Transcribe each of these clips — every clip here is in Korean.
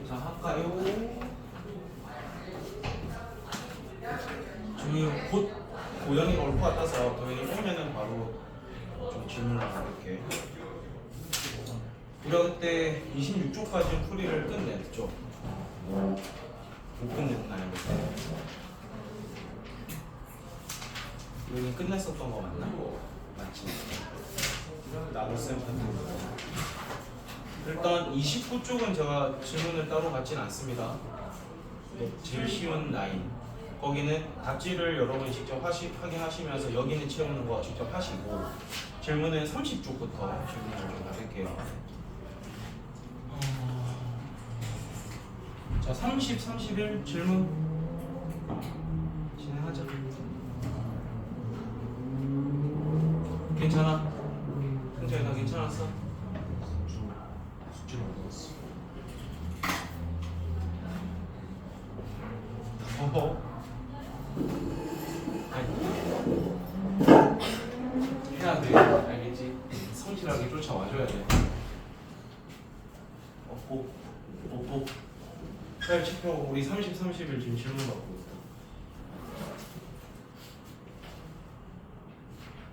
자, 할까요? 저희 곧 고양이가 올 것 같아서 고양이 오면은 바로 좀 질문을 해볼게. 우리가 그때 26쪽까지 풀이를 끝냈죠? 못 끝냈나요? 여기 끝냈었던 거 맞나? 맞지? 나눗셈 같은 거. 일단 29쪽은 제가 질문을 따로 받진 않습니다. 제일 쉬운 라인. 거기는 답지를 여러분이 직접 확인하시면서 여기는 채우는 거 직접 하시고 질문은 30쪽부터 질문을 좀 받을게요. 자, 30, 31 질문 진행하자. 괜찮아? 승철이 다 괜찮았어? 숙제를 얻었어. 어허. 해야 돼. 알겠지? 성실하게 쫓아와줘야 돼. 없고. 잘 지켜. 우리 30, 31 지금 질문 받고 있다.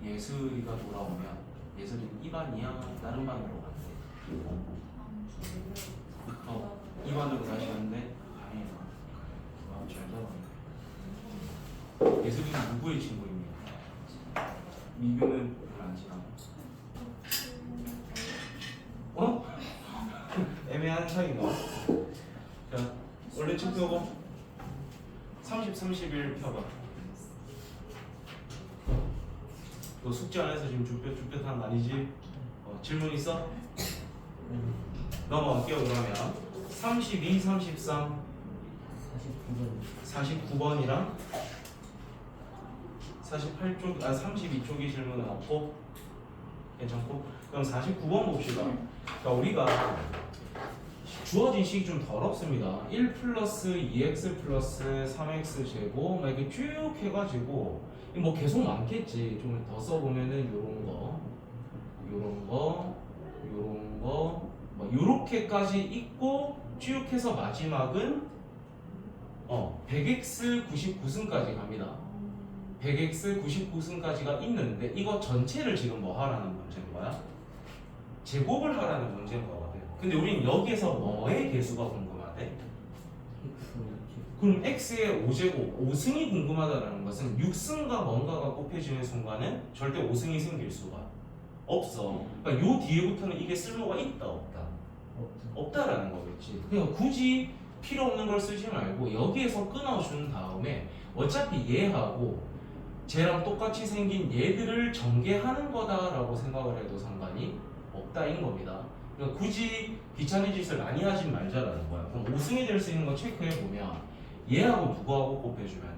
예슬이가 돌아오면 예슬이는 2반이야? 다른 반으로 갔대. 2반으로 다시 갔는데 다행이다. 잘 잡았네. 예슬이는 누구의 친구입니까? 미규는 안 지나. 어? 애매한 차이가. 자, 원래 책 펴고 30, 31 펴봐. 너 숙제 안 해서 지금 쭈뼛하는 거 아니지? 질문 있어? 넘어갈게요. 그러면 32, 33 49번이랑 48쪽, 32쪽이 질문은 없고 괜찮고. 그럼 49번 봅시다. 그러니까 우리가 주어진 식이 좀 더럽습니다. 1 플러스 2x 플러스 3x 제곱 막 이렇게 쭉 해가지고 뭐 계속 많겠지. 좀 더 써보면은 요런 거 뭐 요렇게까지 있고 쭉 해서 마지막은 100x 99승까지 갑니다. 100x 99승까지가 있는데 이거 전체를 지금 뭐 하라는 문제인 거야? 제곱을 하라는 문제인 거거든. 근데 우린 여기에서 뭐의 개수가 궁금하대? 그럼 x의 5제곱, 5승이 궁금하다는 것은 6승과 뭔가가 곱해지는 순간은 절대 5승이 생길 수가 없어. 그러니까 요 뒤에부터는 이게 쓸모가 있다 없다? 없다라는 거겠지. 그러니까 굳이 필요 없는 걸 쓰지 말고 여기에서 끊어준 다음에 어차피 얘하고 쟤랑 똑같이 생긴 얘들을 전개하는 거다라고 생각을 해도 상관이 없다인 겁니다. 그러니까 굳이 귀찮은 짓을 많이 하진 말자라는 거야. 그럼 5승이 될 수 있는 거 체크해보면 얘하고 누구하고 곱해주면 돼?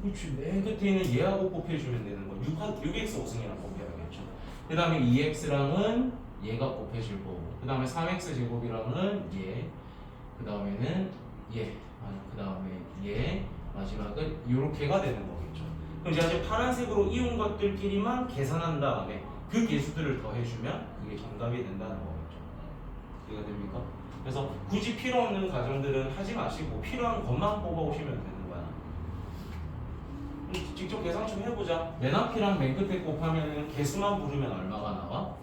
그렇지. 맨 끝에 있는 얘하고 곱해주면 되는 거. 6x 5승이랑 곱해야겠죠. 그 다음에 2x랑은 얘가 곱해질 거고, 그 다음에 3x 제곱이랑은 얘, 그 다음에는 얘, 그 다음에 얘, 마지막은 요렇게가 되는 거겠죠. 그럼 이제 아주 파란색으로 이은 것들끼리만 계산한 다음에 그 개수들을 더해주면 그게 정답이 된다는 거겠죠. 이해가 됩니까? 그래서 굳이 필요 없는 가정들은 하지 마시고 필요한 것만 뽑아오시면 되는 거야. 직접 계산 좀 해보자. 맨 앞이랑 맨 끝에 곱하면 개수만 부르면 얼마가 나와?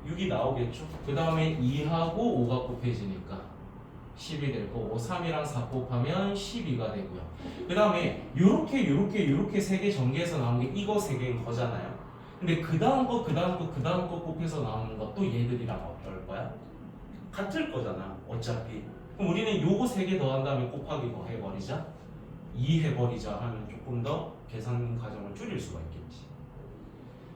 6이 나오겠죠. 그 다음에 2하고 5가 곱해지니까 10이 될 거고, 3이랑 4 곱하면 12가 되고요. 그 다음에 요렇게 세 개 전개해서 나온 게 이거 세 개인 거잖아요. 근데 그 다음 거 곱해서 나오는 것도 얘들이랑 어떨 거야? 같을 거잖아 어차피. 그럼 우리는 요거 세 개 더한 다음에 곱하기 뭐 해버리자? 2 해버리자 하면 조금 더 계산 과정을 줄일 수가 있겠지.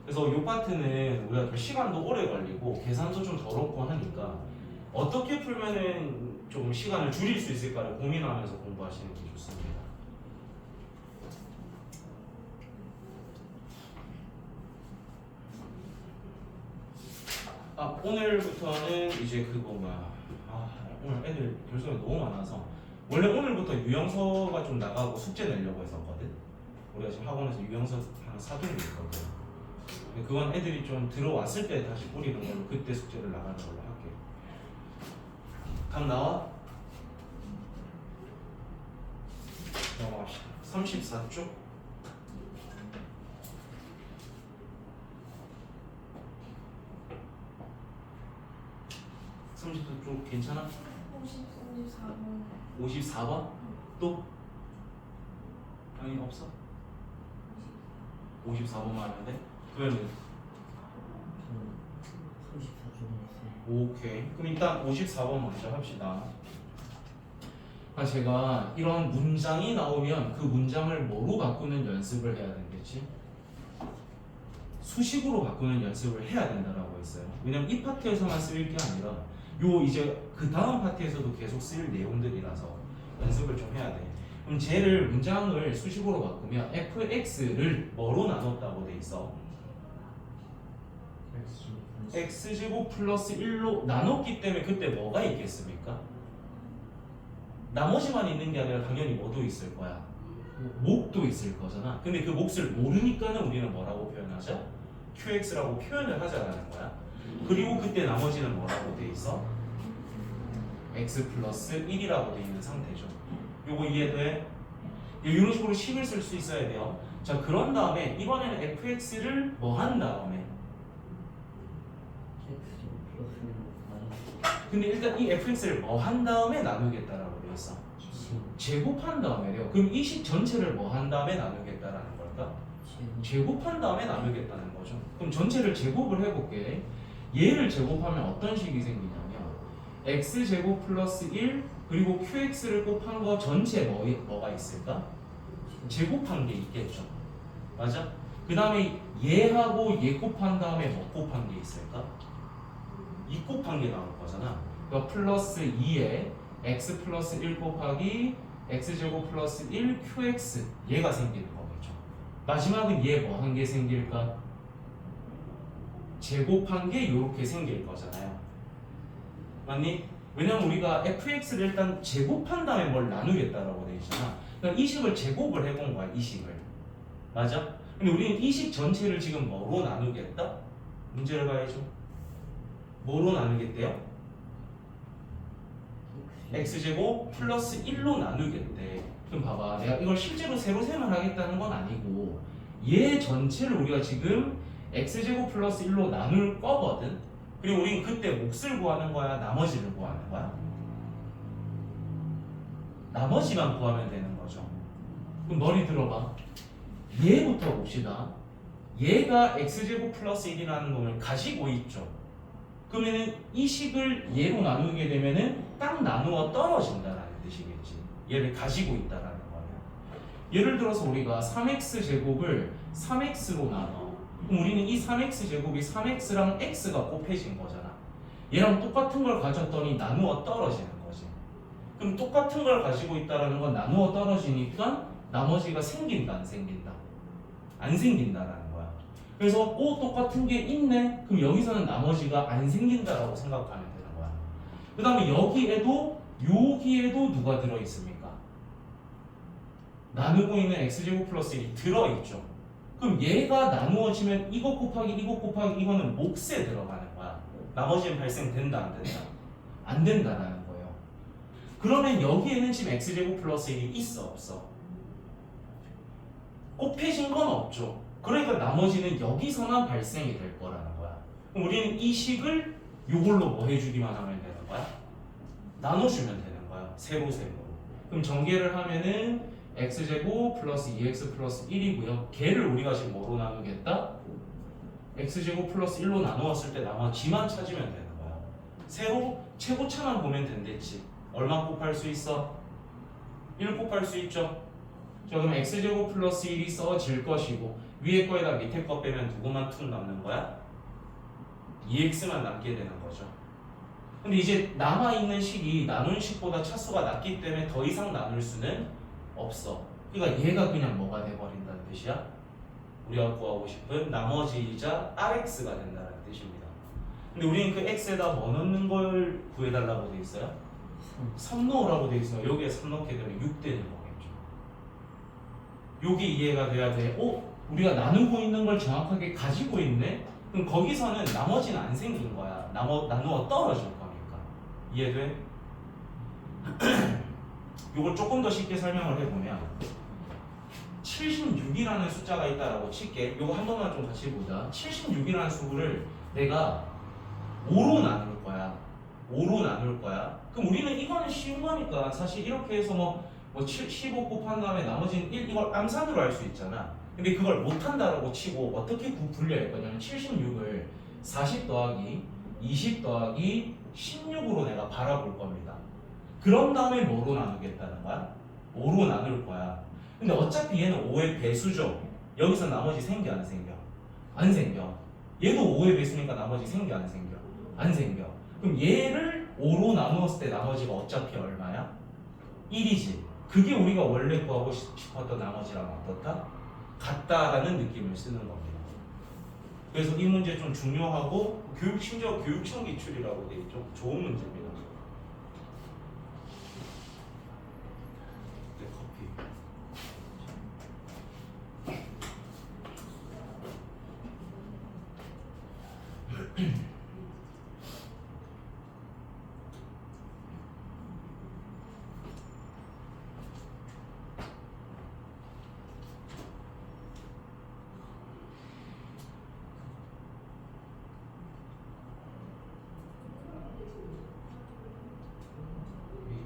그래서 요 파트는 우리가 좀 시간도 오래 걸리고 계산도 좀 더럽고 하니까 어떻게 풀면은 좀 시간을 줄일 수 있을까를 고민하면서 공부하시는 게 좋습니다. 오늘부터는 이제 그거 오늘 애들 결승이 너무 많아서 원래 오늘부터 유형서가 좀 나가고 숙제 내려고 했었거든. 우리가 지금 학원에서 유형서 하나 사두고 있거든. 근데 그건 애들이 좀 들어왔을 때 다시 뿌리는 걸로 그때 숙제를 나가는 걸로 할게. 답 나와? 넘어갑시다. 34쪽. 34쪽 괜찮아? 54번 54번? 또? 아니 없어? 54번만 하면 돼? 그러면 34쪽에 있어요. 오케이. 그럼 일단 54번 먼저 합시다. 제가 이런 문장이 나오면 그 문장을 뭐로 바꾸는 연습을 해야 되겠지? 수식으로 바꾸는 연습을 해야 된다라고 했어요. 왜냐면 이 파트에서만 쓰일 게 아니라 요 이제 그 다음 파트에서도 계속 쓰일 내용들이라서 연습을 좀 해야 돼. 그럼 쟤를 문장을 수식으로 바꾸면 fx를 뭐로 나눴다고 돼 있어? x제곱 플러스 1로 나눴기 때문에 그때 뭐가 있겠습니까? 나머지만 있는 게 아니라 당연히 뭐도 있을 거야. 목도 있을 거잖아. 근데 그 몫을 모르니까는 우리는 뭐라고 표현하죠? qx라고 표현을 하자라는 거야. 그리고 그때 나머지는 뭐라고 돼 있어? x 플러스 1이라고 돼 있는 상태죠. 요거 이해돼? 이런 식으로 식을 쓸 수 있어야 돼요. 자, 그런 다음에 이번에는 fx를 뭐 한 다음에 근데 일단 이 fx를 뭐 한 다음에 나누겠다라고 돼 있어. 제곱한 다음에 돼요. 그럼 이 식 전체를 뭐 한 다음에 나누겠다라는 걸까? 제곱한 다음에 나누겠다는 거죠. 그럼 전체를 제곱을 해볼게. 얘를 제곱하면 어떤 식이 생기냐면 x제곱 플러스 1 그리고 qx를 곱한 거 전체 뭐가 있을까? 제곱한 게 있겠죠. 맞아? 그 다음에 얘하고 얘 곱한 다음에 뭐 곱한 게 있을까? 이 곱한 게 나올 거잖아. 그러니까 플러스 2에 x 플러스 1 곱하기 x제곱 플러스 1 qx 얘가 생기는 거겠죠. 마지막은 얘 뭐 한 개 생길까? 제곱한 게 이렇게 생길 거잖아요. 맞니? 왜냐면 우리가 fx를 일단 제곱한 다음에 뭘 나누겠다라고 돼 있잖아. 그러니까 이 식을 제곱을 해본 거야. 이 식을. 맞아? 근데 우리는 이 식 전체를 지금 뭐로 나누겠다? 문제를 봐야죠. 뭐로 나누겠대요? x제곱 플러스 1로 나누겠대. 그럼 봐봐. 내가 이걸 실제로 세로 셈을 하겠다는 건 아니고 얘 전체를 우리가 지금 x제곱 플러스 1로 나눌 거거든. 그리고 우린 그때 몫을 구하는 거야? 나머지를 구하는 거야? 나머지만 구하면 되는 거죠. 그럼 머리 들어봐. 얘부터 봅시다. 얘가 x제곱 플러스 1이라는 놈을 가지고 있죠. 그러면은 이 식을 얘로 나누게 되면은 딱 나누어 떨어진다라는 뜻이겠지. 얘를 가지고 있다라는 거예요. 예를 들어서 우리가 3x 제곱을 3x로 나눠. 그럼 우리는 이 3x 제곱이 3x랑 x가 곱해진 거잖아. 얘랑 똑같은 걸 가졌더니 나누어 떨어지는 거지. 그럼 똑같은 걸 가지고 있다라는 건 나누어 떨어지니까 나머지가 생긴다, 안 생긴다? 안 생긴다라는 거야. 그래서 똑같은 게 있네? 그럼 여기서는 나머지가 안 생긴다라고 생각하면 되는 거야. 그 다음에 여기에도 누가 들어있습니까? 나누고 있는 x제곱 플러스 1이 들어있죠. 그럼 얘가 나누어지면 이것 곱하기 이거는 몫에 들어가는 거야. 나머지는 발생된다, 안 된다? 안 된다라는 거예요. 그러면 여기에는 지금 x제곱 플러스 1이 있어, 없어? 곱해진 건 없죠. 그러니까 나머지는 여기서만 발생이 될 거라는 거야. 그럼 우리는 이 식을 이걸로 뭐 해주기만 하면 되는 거야? 나눠주면 되는 거야. 세로. 그럼 전개를 하면은 x제곱 플러스 2x 플러스 1이고요. 걔를 우리가 지금 뭐로 나누겠다? x제곱 플러스 1로 나누었을 때 나머지만 찾으면 되는 거야. 세로 최고차만 보면 된댔지. 얼마 곱할 수 있어? 1 곱할 수 있죠. 자, 그럼 x제곱 플러스 1이 써질 것이고 위에 거에다 밑에 거 빼면 누구만 툭 남는 거야? 2x만 남게 되는 거죠. 근데 이제 남아있는 식이 나눈 식보다 차수가 낮기 때문에 더 이상 나눌 수는 없어. 그러니까 얘가 그냥 뭐가 돼버린다는 뜻이야? 우리가 구하고 싶은 나머지이자 rx가 된다는 뜻입니다. 근데 우리는 그 x에다 뭐 넣는 걸 구해달라고 돼 있어요? 3 넣으라고 돼 있어요. 여기에 3 넣게 되면 6 되는 거겠죠. 여기 이해가 돼야 돼. 우리가 나누고 있는 걸 정확하게 가지고 있네? 그럼 거기서는 나머지는 안 생긴 거야. 나누어 떨어질 거니까. 이해돼? 요걸 조금 더 쉽게 설명을 해보면 76이라는 숫자가 있다라고 칠게. 요거 한 번만 좀 같이 보자. 76이라는 수를 내가 5로 나눌 거야. 5로 나눌 거야. 그럼 우리는 이거는 쉬운 거니까 사실 이렇게 해서 뭐 15 곱한 다음에 나머지는 1 이걸 암산으로 할 수 있잖아. 근데 그걸 못한다라고 치고 어떻게 분류할 거냐면 76을 40 더하기 20 더하기 16으로 내가 바라볼 겁니다. 그런 다음에 뭐로 나누겠다는 거야? 5로 나눌 거야. 근데 어차피 얘는 5의 배수죠. 여기서 나머지 생겨 안 생겨? 안 생겨. 얘도 5의 배수니까 나머지 생겨 안 생겨? 안 생겨. 그럼 얘를 5로 나누었을 때 나머지가 어차피 얼마야? 1이지. 그게 우리가 원래 구하고 싶었던 나머지랑 어떻다? 같다라는 느낌을 쓰는 겁니다. 그래서 이 문제 좀 중요하고 심지어 교육청 기출이라고 돼 있죠. 좋은 문제입니다. 네, 커피.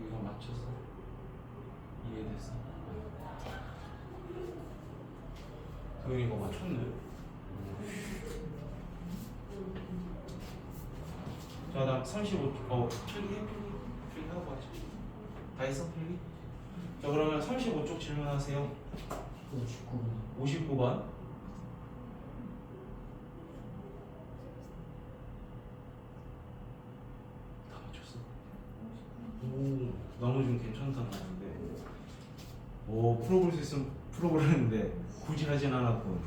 이거 맞췄어? 이해됐어? 도현이 이거 맞췄네? 자, 다음 35쪽. 필기하고 하자. 다 했어, 필기? 자, 그러면 35쪽 질문하세요. 59번. 59번. 다 맞췄어. 오, 나머지는 괜찮다는 건데. 오, 풀어볼 수 있으면 풀어보려는데 굳이 하진 않았군.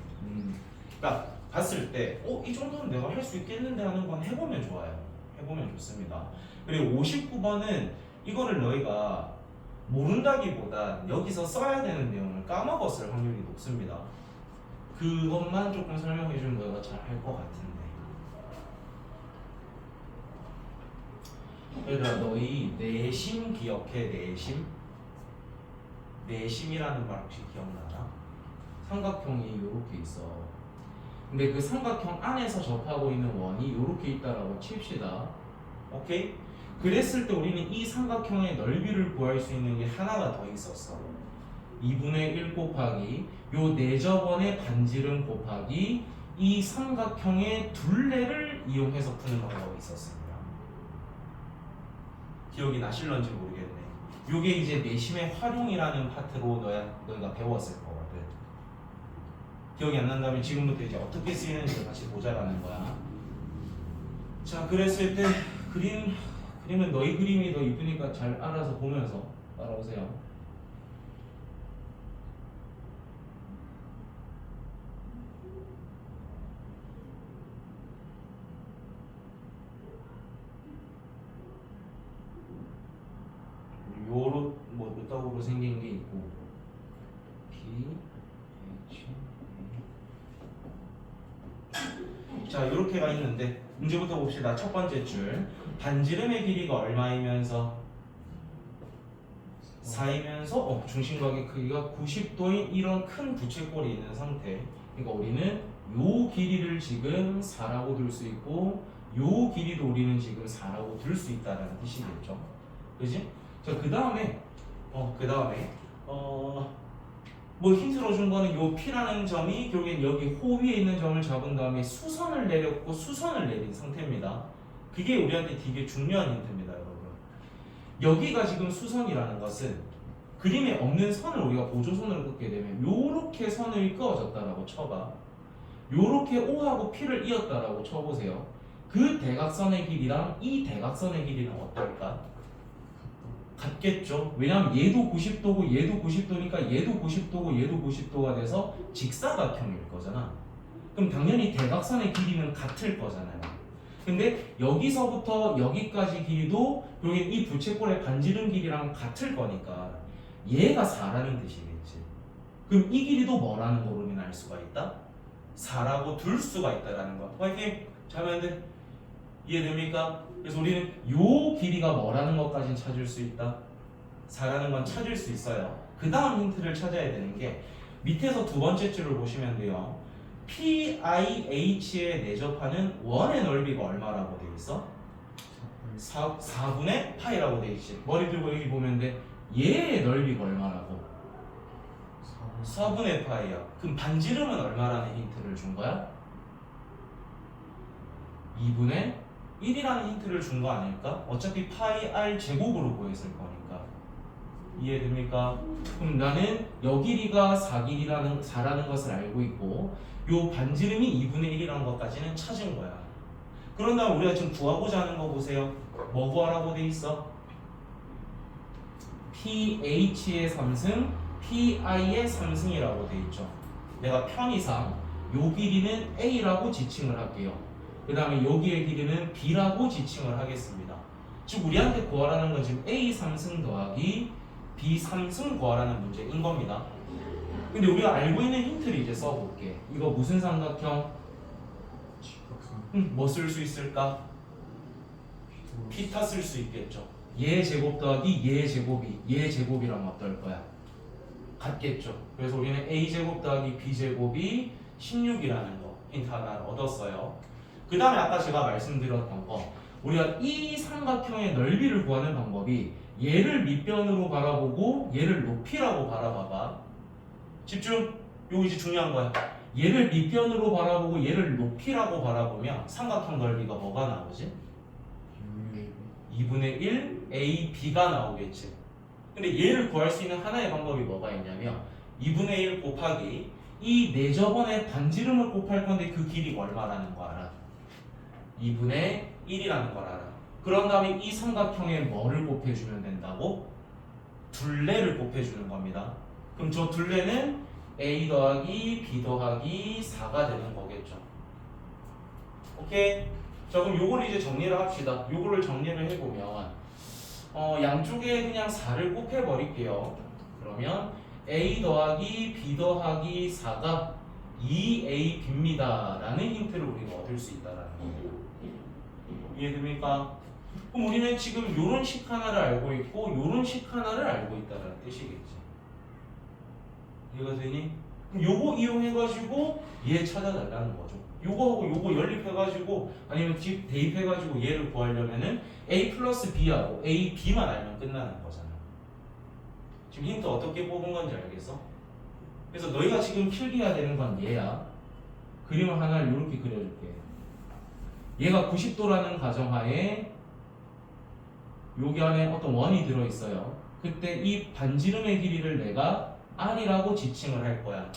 그러니까 봤을 때, 이 정도는 내가 할 수 있겠는데 하는 건 해보면 좋아요. 해보면 좋습니다. 그리고 59번은 이거를 너희가 모른다기보다 여기서 써야 되는 내용을 까먹었을 확률이 높습니다. 그것만 조금 설명해주면 너희가 잘 할 것 같은데. 얘들아, 너희 내심 기억해? 내심? 내심이라는 말 혹시 기억나나? 삼각형이 이렇게 있어. 근데 그 삼각형 안에서 접하고 있는 원이 이렇게 있다라고 칩시다. 오케이? 그랬을 때 우리는 이 삼각형의 넓이를 구할 수 있는 게 하나가 더 있었어. 2분의 1 곱하기 요 내접원의 반지름 곱하기 이 삼각형의 둘레를 이용해서 푸는 방법이 있었습니다. 기억이 나실런지 모르겠네. 요게 이제 내심의 활용이라는 파트로 너희가 배웠을 거거든. 기억이 안 난다면 지금부터 이제 어떻게 쓰이는지를 같이 보자라는 거야. 자, 그랬을 때 그림은 너희 그림이 더 이쁘니까 잘 알아서 보면서 따라오세요. 요로 뭐 요따구로 생긴 게 있고 B, H, A. 자, 요렇게가 있는데 문제부터 봅시다. 첫 번째 줄 반지름의 길이가 얼마이면서 4이면서 중심각의 크기가 90도인 이런 큰 부채꼴이 있는 상태. 그러니까 우리는 요 길이를 지금 4라고 둘 수 있고 요 길이도 우리는 지금 4라고 둘 수 있다는 뜻이겠죠. 그지? 자, 그 다음에 뭐 힌트로 준 거는 요 P라는 점이 결국엔 여기 호 위에 있는 점을 잡은 다음에 수선을 내렸고 수선을 내린 상태입니다. 그게 우리한테 되게 중요한 힌트입니다, 여러분. 여기가 지금 수선이라는 것은 그림에 없는 선을 우리가 보조선으로 긋게 되면 요렇게 선을 그어줬다라고 쳐봐. 요렇게 O하고 P를 이었다라고 쳐보세요. 그 대각선의 길이랑 이 대각선의 길이는 어떨까? 같겠죠. 왜냐하면 얘도 90도고 얘도 90도니까 얘도 90도고 얘도 90도가 돼서 직사각형일 거잖아. 그럼 당연히 대각선의 길이는 같을 거잖아요. 근데 여기서부터 여기까지 길이도 결국엔 이 부채꼴의 반지름 길이랑 같을 거니까 얘가 4라는 뜻이겠지. 그럼 이 길이도 뭐라는 걸 우리는 알 수가 있다? 4라고 둘 수가 있다라는 거. 화이팅! 잘하면 돼. 이해됩니까? 그래서 우리는 요 길이가 뭐라는 것까지는 찾을 수 있다. 4라는 건 찾을 수 있어요. 그 다음 힌트를 찾아야 되는 게 밑에서 두 번째 줄을 보시면 돼요. PIH에 내접하는 원의 넓이가 얼마라고 돼 있어? 4분의 파이라고 돼 있지. 머리 들고 여기 보면 돼. 얘의 넓이가 얼마라고? 4분의 파이야. 그럼 반지름은 얼마라는 힌트를 준 거야? 2분의 1이라는 힌트를 준 거 아닐까? 어차피 파이 r 제곱으로 구했을 거니까. 이해됩니까? 그럼 나는 여 길이가 4라는 것을 알고 있고 요 반지름이 2분의 1이라는 것까지는 찾은 거야. 그런 다음 우리가 지금 구하고자 하는 거 보세요. 뭐 구하라고 돼 있어? PH의 3승, PI의 3승이라고 돼 있죠. 내가 편의상 요 길이는 A라고 지칭을 할게요. 그 다음에 여기의 길이는 B라고 지칭을 하겠습니다. 즉 우리한테 구하라는 건 지금 A 3승 더하기 B 3승 구하라는 문제인 겁니다. 근데 우리가 알고 있는 힌트를 이제 써볼게. 이거 무슨 삼각형? 뭐 쓸 수 있을까? 피타 쓸 수 있겠죠. 얘 제곱 더하기 얘 제곱이 얘 제곱이랑 어떨 거야? 같겠죠. 그래서 우리는 A 제곱 더하기 B 제곱이 16이라는 거 힌트 하나 얻었어요. 그 다음에 아까 제가 말씀드렸던 거 우리가 이 삼각형의 넓이를 구하는 방법이 얘를 밑변으로 바라보고 얘를 높이라고 바라봐봐. 집중. 요거 이제 중요한 거야. 얘를 밑변으로 바라보고 얘를 높이라고 바라보면 삼각형 넓이가 뭐가 나오지? 2분의 1 AB가 나오겠지. 근데 얘를 구할 수 있는 하나의 방법이 뭐가 있냐면 2분의 1 곱하기 이 내저번의 반지름을 곱할 건데 그 길이가 얼마라는 거 알아? 2분의 1이라는 걸 알아. 그런 다음에 이 삼각형에 뭐를 곱해주면 된다고? 둘레를 곱해주는 겁니다. 그럼 저 둘레는 A 더하기 B 더하기 4가 되는 거겠죠. 오케이? 자 그럼 요걸 이제 정리를 합시다. 요거를 정리를 해보면 양쪽에 그냥 4를 곱해버릴게요. 그러면 A 더하기 B 더하기 4가 2AB입니다 라는 힌트를 우리가 얻을 수 있다라는 거예요. 이해됩니까? 그럼 우리는 지금 요런 식 하나를 알고 있고 요런 식 하나를 알고 있다는 뜻이겠지. 이해가 되니? 그럼 요거 이용해가지고 얘 찾아달라는 거죠. 요거하고 요거 연립해가지고 아니면 대입해가지고 얘를 구하려면은 A 플러스 B하고 A, B만 알면 끝나는 거잖아. 지금 힌트 어떻게 뽑은 건지 알겠어? 그래서 너희가 지금 필기해야 되는 건 얘야. 그림을 하나를 이렇게 그려줄게. 얘가 90도라는 가정하에 여기 안에 어떤 원이 들어있어요. 그때 이 반지름의 길이를 내가 R이라고 지칭을 할 거야.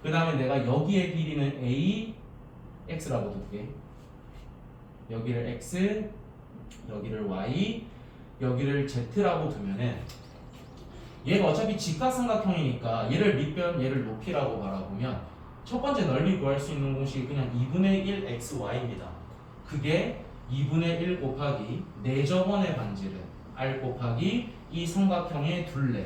그 다음에 내가 여기의 길이는 A, X라고 둘게. 여기를 X, 여기를 Y, 여기를 Z라고 두면은 얘가 어차피 직각삼각형이니까 얘를 밑변, 얘를 높이라고 바라보면 첫 번째 넓이 구할 수 있는 공식이 그냥 2분의 1 XY입니다. 그게 2분의 1 곱하기 내저번의 반지름 R 곱하기 이 삼각형의 둘레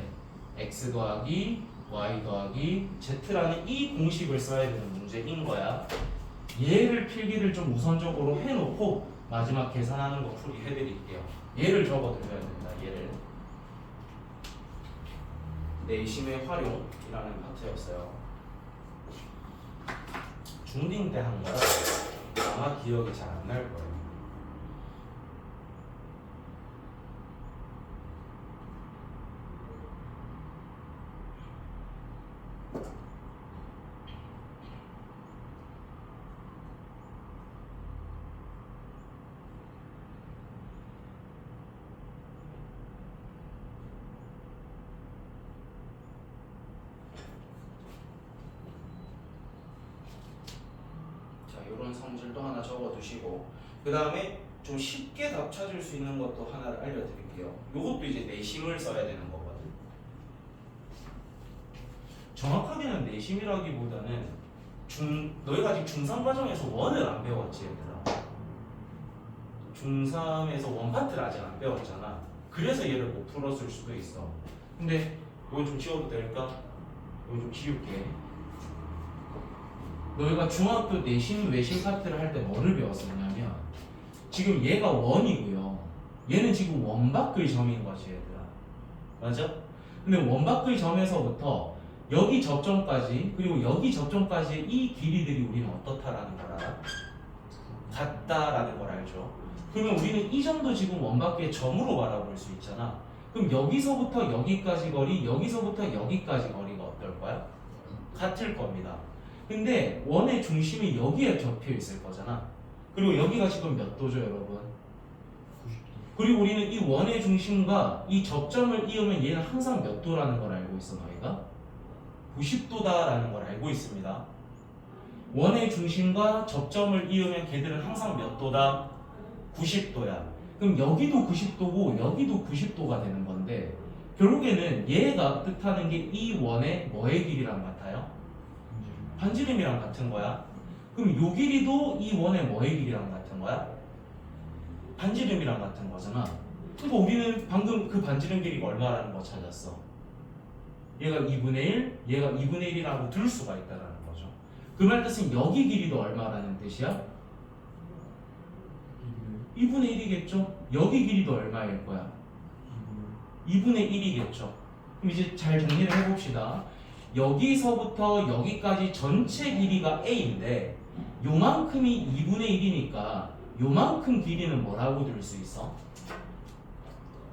X 더하기 Y 더하기 Z라는 이 공식을 써야 되는 문제인 거야. 얘를 필기를 좀 우선적으로 해놓고 마지막 계산하는 거 풀이 해드릴게요. 얘를 적어드려야 된다. 얘를 내심의 활용이라는 파트였어요. 중딩 때 한 거라 아마 기억이 잘 안 날 거예요. 이런 성질도 하나 적어두시고 그 다음에 좀 쉽게 답 찾을 수 있는 것도 하나를 알려드릴게요. 이것도 이제 내심을 써야 되는 거거든. 정확하게는 내심이라기보다는 너희가 아직 중3 과정에서 원을 안 배웠지 얘들아. 중3에서 원 파트를 아직 안 배웠잖아. 그래서 얘를 못 풀었을 수도 있어. 근데 이거 좀 지워도 될까? 이거 좀 지울게. 너희가 중학교 내심 외심 파트를 할 때 뭐를 배웠었냐면 지금 얘가 원이고요. 얘는 지금 원 바꿀 점인 거지 얘들아. 맞아? 근데 원바퀴 점에서부터 여기 접점까지 그리고 여기 접점까지의 이 길이들이 우리는 어떻다라는 걸 알아? 같다라는 걸 알죠. 그러면 우리는 이 점도 지금 원바퀴의 점으로 바라볼 수 있잖아. 그럼 여기서부터 여기까지 거리, 여기서부터 여기까지 거리가 어떨 거야? 같을 겁니다. 근데 원의 중심이 여기에 접혀 있을 거잖아. 그리고 여기가 지금 몇 도죠, 여러분? 90도. 그리고 우리는 이 원의 중심과 이 접점을 이으면 얘는 항상 몇 도라는 걸 알고 있어, 너희가? 90도다라는 걸 알고 있습니다. 원의 중심과 접점을 이으면 걔들은 항상 몇 도다? 90도야. 그럼 여기도 90도고 여기도 90도가 되는 건데 결국에는 얘가 뜻하는 게 이 원의 뭐의 길이랑 같아요? 반지름이랑 같은 거야. 그럼 요 길이도 이 원의 뭐의 길이랑 같은 거야? 반지름이랑 같은 거잖아. 그러니까 우리는 방금 그 반지름 길이가 얼마라는 거 찾았어. 얘가 2분의 1, 얘가 2분의 1이라고 둘 수가 있다는 거죠. 그 말 뜻은 여기 길이도 얼마라는 뜻이야? 2분의 1이겠죠? 여기 길이도 얼마일 거야? 2분의 1이겠죠? 그럼 이제 잘 정리를 해봅시다. 여기서부터 여기까지 전체 길이가 A인데 요만큼이 2분의 1이니까 요만큼 길이는 뭐라고 들 수 있어?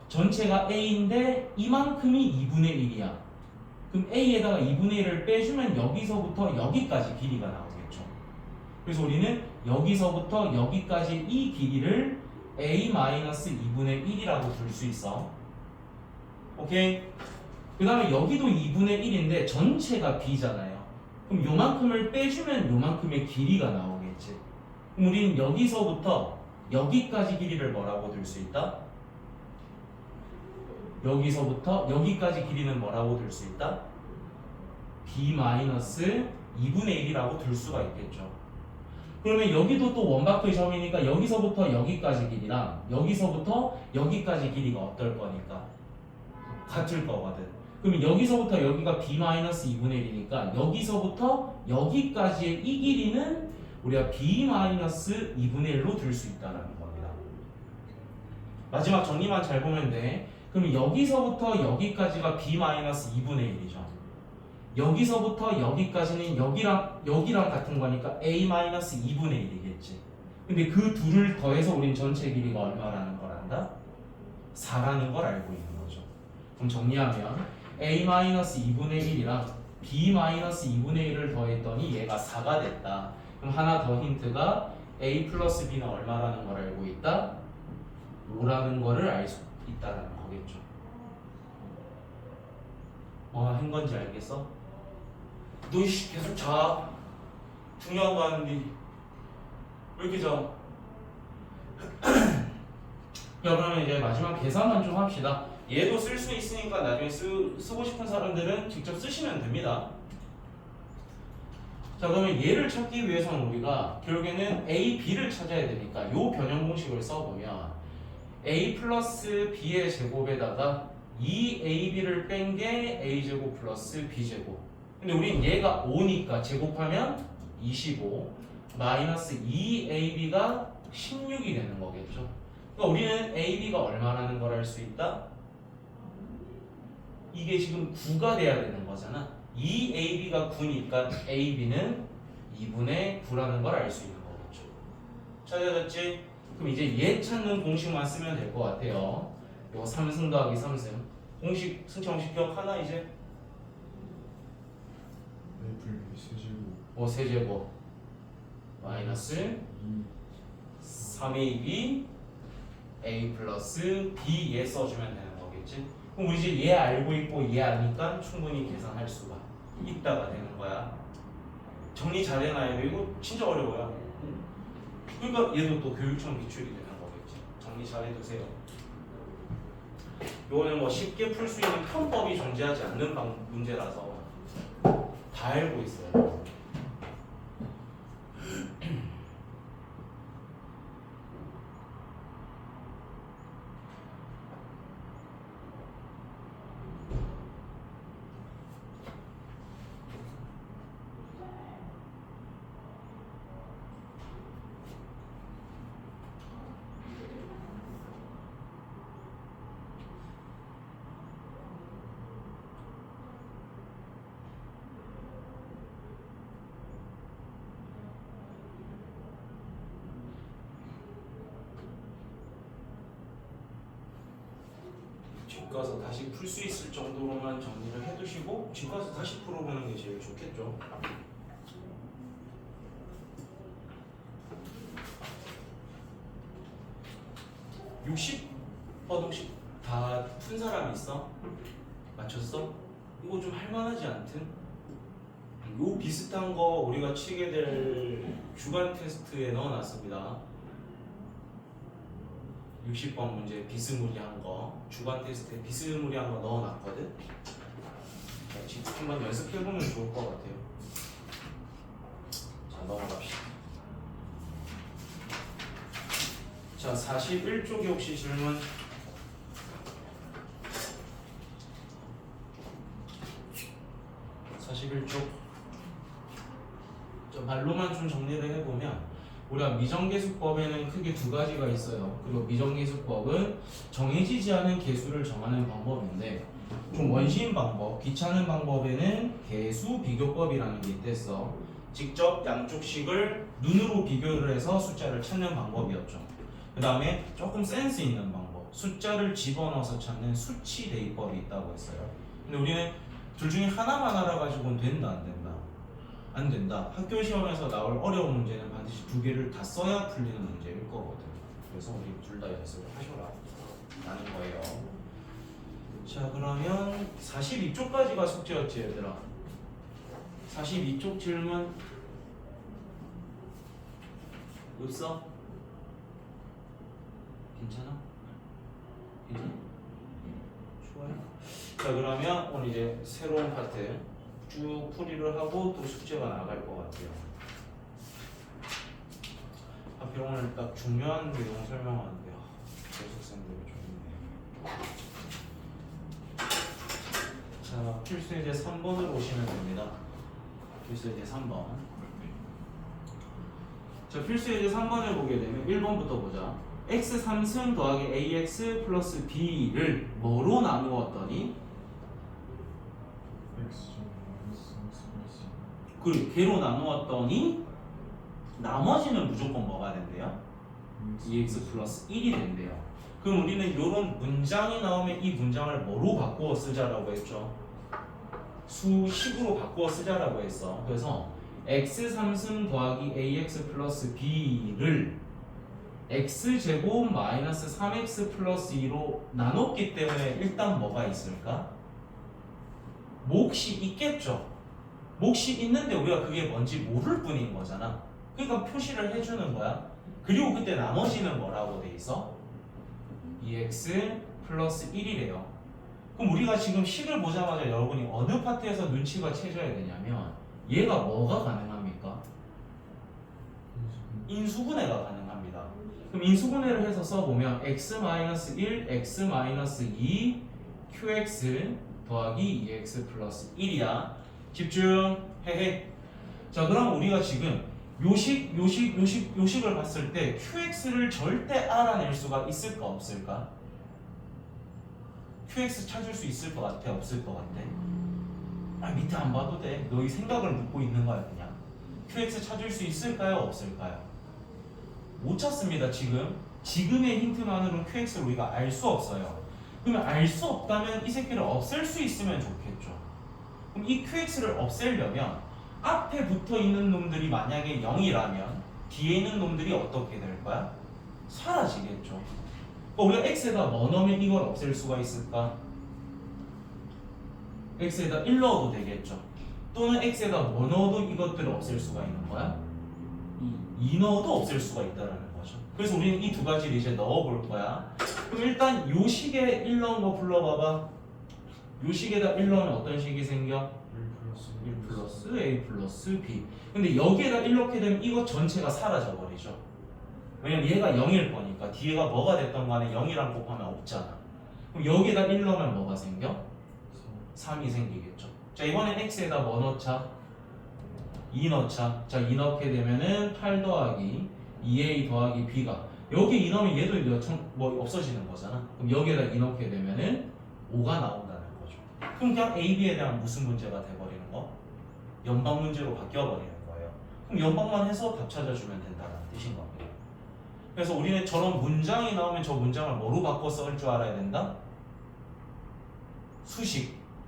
전체가 A인데 이만큼이 2분의 1이야. 그럼 A에다가 2분의 1을 빼주면 여기서부터 여기까지 길이가 나오겠죠. 그래서 우리는 여기서부터 여기까지 이 길이를 A-2분의 1이라고 둘 수 있어. 오케이? 그 다음에 여기도 2분의 1인데 전체가 B잖아요. 그럼 요만큼을 빼주면 요만큼의 길이가 나오겠지. 그럼 우리는 여기서부터 여기까지 길이를 뭐라고 둘 수 있다? 여기서부터 여기까지 길이는 뭐라고 둘 수 있다? B-2분의 1이라고 둘 수가 있겠죠. 그러면 여기도 또 원바퀴 점이니까 여기서부터 여기까지 길이랑 여기서부터 여기까지 길이가 어떨 거니까? 같을 거거든. 그러면 여기서부터 여기가 B-2분의 1이니까 여기서부터 여기까지의 이 길이는 우리가 B-2분의 1로 둘 수 있다는 겁니다. 마지막 정리만 잘 보면 돼. 그럼 여기서부터 여기까지가 B-2분의 1이죠. 여기서부터 여기까지는 여기랑 같은 거니까 A-2분의 1이겠지. 근데 그 둘을 더해서 우린 전체 길이가 얼마라는 걸 안다? 4라는 걸 알고 있는 거죠. 그럼 정리하면 A-2분의 1이랑 B-2분의 1을 더했더니 얘가 4가 됐다. 그럼 하나 더 힌트가 A 플러스 B는 얼마라는 걸 알고 있다? 5라는 거를 알 수 있다는 거겠죠. 한 건지 알겠어? 너 이씨 계속 자. 중요한 거 하는데 왜 이렇게 자? 자, 그러면 이제 마지막 계산만 좀 합시다. 얘도 쓸 수 있으니까 나중에 쓰고 싶은 사람들은 직접 쓰시면 됩니다. 자, 그러면 얘를 찾기 위해서는 우리가 결국에는 A, B를 찾아야 되니까 요 변형 공식을 써보면 A 플러스 B의 제곱에다가 2AB를 뺀 게 A제곱 플러스 B제곱. 근데 우린 얘가 5니까 제곱하면 25 마이너스 2AB가 16이 되는 거겠죠. 그러니까 우리는 AB가 얼마라는 걸 알 수 있다? 이게 지금 9가 돼야 되는 거잖아. 2AB가 9니까 AB는 2분의 9라는 걸 알 수 있는 거겠죠. 찾아졌지? 그럼 이제 얘 찾는 공식만 쓰면 될 것 같아요. 요거 3승 더하기 3승. 공식 승차공식 기억하나 이제? 세제곱 마이너스 3AB A 플러스 B 얘 써주면 되는 거겠지. 그럼 우리 이제 얘 알고 있고 얘 아니까 충분히 계산할 수가 있다가 되는 거야. 정리 잘 해놔야 돼. 이거 진짜 어려워요. 그러니까 얘도 또 교육청 기출이 되는 거겠지. 정리 잘 해두세요. 이거는 뭐 쉽게 풀 수 있는 편법이 존재하지 않는 문제라서 다 알고 있어요. 가서 다시 풀 수 있을 정도로만 정리를 해두시고 집 가서 다시 풀어보는 게 제일 좋겠죠. (60%) 다 푼 사람이 있어? 맞췄어? 이거 좀 할만하지 않든? 요 비슷한 거 우리가 치게 될 주간 테스트에 넣어놨습니다. 60번 문제 비스무리한 거 주간 테스트에 비스무리한 거 넣어놨거든. 직접 한번 연습해보면 좋을 것 같아요. 자, 넘어갑시다. 자, 41쪽에 혹시 질문? 말로만 좀 정리를 해보면 우리가 미정계수법에는 크게 두 가지가 있어요. 그리고 미정계수법은 정해지지 않은 계수를 정하는 방법인데 좀 원시인 방법, 귀찮은 방법에는 계수 비교법이라는 게 있댔어. 직접 양쪽 식을 눈으로 비교를 해서 숫자를 찾는 방법이었죠. 그 다음에 조금 센스 있는 방법, 숫자를 집어넣어서 찾는 수치 대입법이 있다고 했어요. 근데 우리는 둘 중에 하나만 알아가지고는 된다 안 된다? 안 된다. 학교 시험에서 나올 어려운 문제는 반드시 두 개를 다 써야 풀리는 문제일 거거든. 그래서 우리 둘 다 연습을 하셔라 라는 거예요. 자, 그러면 42쪽까지가 숙제였지 얘들아. 42쪽 질문 없어? 괜찮아? 괜찮아? 좋아요. 자, 그러면 오늘 이제 새로운 파트 쭉 풀이를 하고 또 숙제가 나갈 것 같아요. 하필 오늘 딱 중요한 내용 설명하는데요. 교수생들이 좀 있네요. 자, 필수예제 3번으로 오시면 됩니다. 필수예제 3번. 자, 필수예제 3번을 보게 되면 1번부터 보자. x 3승 더하기 ax 플러스 b를 뭐로 나누었더니 그리고 걔로 나누었더니 나머지는 무조건 뭐가 된대요? 2x 플러스 1이 된대요. 그럼 우리는 이런 문장이 나오면 이 문장을 뭐로 바꾸어 쓰자라고 했죠? 수식으로 바꾸어 쓰자라고 했어. 그래서 x 3승 더하기 ax 플러스 b를 x제곱 마이너스 3x 플러스 2로 나눴기 때문에 일단 뭐가 있을까? 몫이 있겠죠. 몫이 있는데 우리가 그게 뭔지 모를 뿐인 거잖아. 그러니까 표시를 해주는 거야. 그리고 그때 나머지는 뭐라고 돼 있어? 2x 플러스 1이래요. 그럼 우리가 지금 식을 보자마자 여러분이 어느 파트에서 눈치가 채져야 되냐면 얘가 뭐가 가능합니까? 인수분해가 가능합니다. 그럼 인수분해를 해서 써보면 x-1, x-2, qx 더하기 2x 플러스 1이야. 집중. 헤헤. 자, 그럼 우리가 지금 요식을 봤을 때 qx를 절대 알아낼 수가 있을까 없을까? qx 찾을 수 있을 것 같아? 없을 것 같아? 아, 밑에 안 봐도 돼. 너희 생각을 묻고 있는 거야 그냥. qx 찾을 수 있을까요? 없을까요? 못 찾습니다. 지금의 힌트만으로는 qx를 우리가 알 수 없어요. 그러면 알 수 없다면 이 새끼를 없앨 수 있으면 좋겠죠. 그럼 이 qx를 없애려면 앞에 붙어 있는 놈들이 만약에 0이라면 뒤에 있는 놈들이 어떻게 될 거야? 사라지겠죠. 그러니까 우리가 x에다 뭐 넣으면 이걸 없앨 수가 있을까? x에다 1 넣어도 되겠죠. 또는 x에다 뭐 넣어도 이것들을 없앨 수가 있는 거야? 2 넣어도 없앨 수가 있다는 거죠. 그래서 우리는 이 두 가지를 이제 넣어볼 거야. 그럼 일단 요 식에 1 넣은 거 불러봐봐. 요 식에다 1 넣으면 어떤 식이 생겨? 1 플러스 a 플러스 b. 근데 여기에다 1 넣게 되면 이것 전체가 사라져 버리죠. 왜냐면 얘가 0일 거니까 뒤에가 뭐가 됐던 간에 0이랑 곱하면 없잖아. 그럼 여기에다 1 넣으면 뭐가 생겨? 3이 생기겠죠. 자, 이번엔 x에다 뭐 넣자? 2 넣자. 자, 2 넣게 되면은 8 더하기 2a 더하기 b가 여기 2 넣으면 얘도 뭐 없어지는 거잖아. 그럼 여기에다 2 넣게 되면은 5가 나온다는 거죠. 그럼 그냥 a, b에 대한 무슨 문제가 돼버리는 거? 연방 문제로 바뀌어버리는 거예요. 그럼 연방만 해서 답 찾아주면 된다는 뜻인 겁니다. 그래서 우리는 저런 문장이 나오면 저 문장을 뭐로 바꿔 쓸 줄 알아야 된다?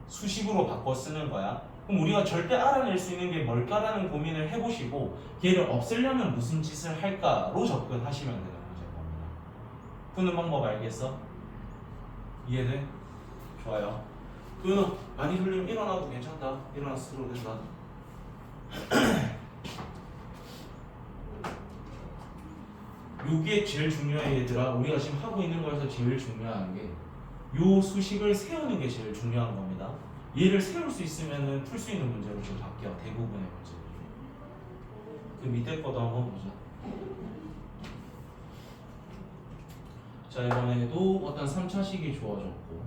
수식으로 바꿔 쓰는 거야. 그럼 우리가 절대 알아낼 수 있는 게 뭘까라는 고민을 해보시고 걔를 없애려면 무슨 짓을 할까로 접근하시면 되는 문제일 겁니다. 푸는 방법 알겠어? 이해돼? 좋아요. 많이 흘리면 일어나도 괜찮다. 일어나서 들어도 된다. 요게 제일 중요해 얘들아. 우리가 지금 하고 있는 거에서 제일 중요한 게 요 수식을 세우는 게 제일 중요한 겁니다. 얘를 세울 수 있으면 풀 수 있는 문제로 좀 바뀌어. 대부분의 문제들이. 그 밑에 거도 한번 보자. 자, 이번에도 어떤 3차식이 주어졌고,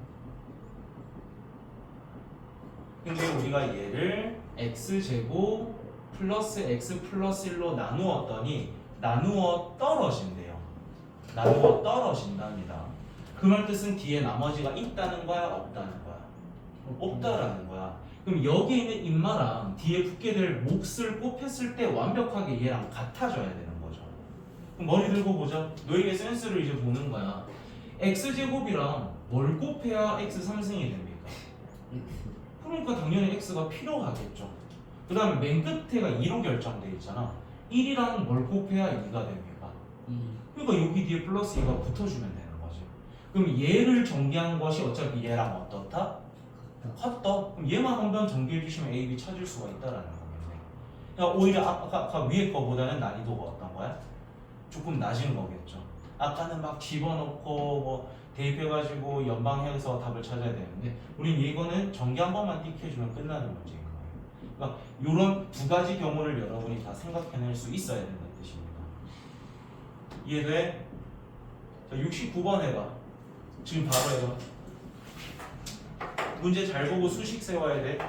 근데 우리가 얘를 x제곱 플러스 x 플러스 1로 나누었더니 나누어 떨어진대요. 나누어 떨어진답니다. 그 말 뜻은 뒤에 나머지가 있다는 거야, 없다는 거야? 없다라는 거야. 그럼 여기 있는 인마랑 뒤에 붙게 될 몫을 곱했을 때 완벽하게 얘랑 같아져야 되는 거죠. 그럼 머리 들고 보자. 너에게 센스를 이제 보는 거야. x제곱이랑 뭘 곱해야 x 3승이 됩니까? 그러니까 당연히 x가 필요하겠죠. 그 다음에 맨 끝에가 2로 결정돼 있잖아. 1이랑 뭘 곱해야 2가 됩니까? 그러니까 여기 뒤에 플러스 2가 붙어주면 되는 거지. 그럼 얘를 정리한 것이 어차피 얘랑 어떻다? 같다. 그럼 얘만 한번 정리해 주시면 A, B 찾을 수가 있다라는 거겠네. 그러니까 오히려 아까 위에 거보다는 난이도가 어떤 거야? 조금 낮은 거겠죠. 아까는 막 집어넣고 뭐 대입해가지고 연방해서 답을 찾아야 되는데 우린 이거는 전개 한 번만 띡 해주면 끝나는 문제인 거예요. 그러니까 이런 두 가지 경우를 여러분이 다 생각해낼 수 있어야 된다는 뜻입니다. 이해돼? 자, 69번 해봐. 지금 바로 해봐. 문제 잘 보고 수식 세워야 돼.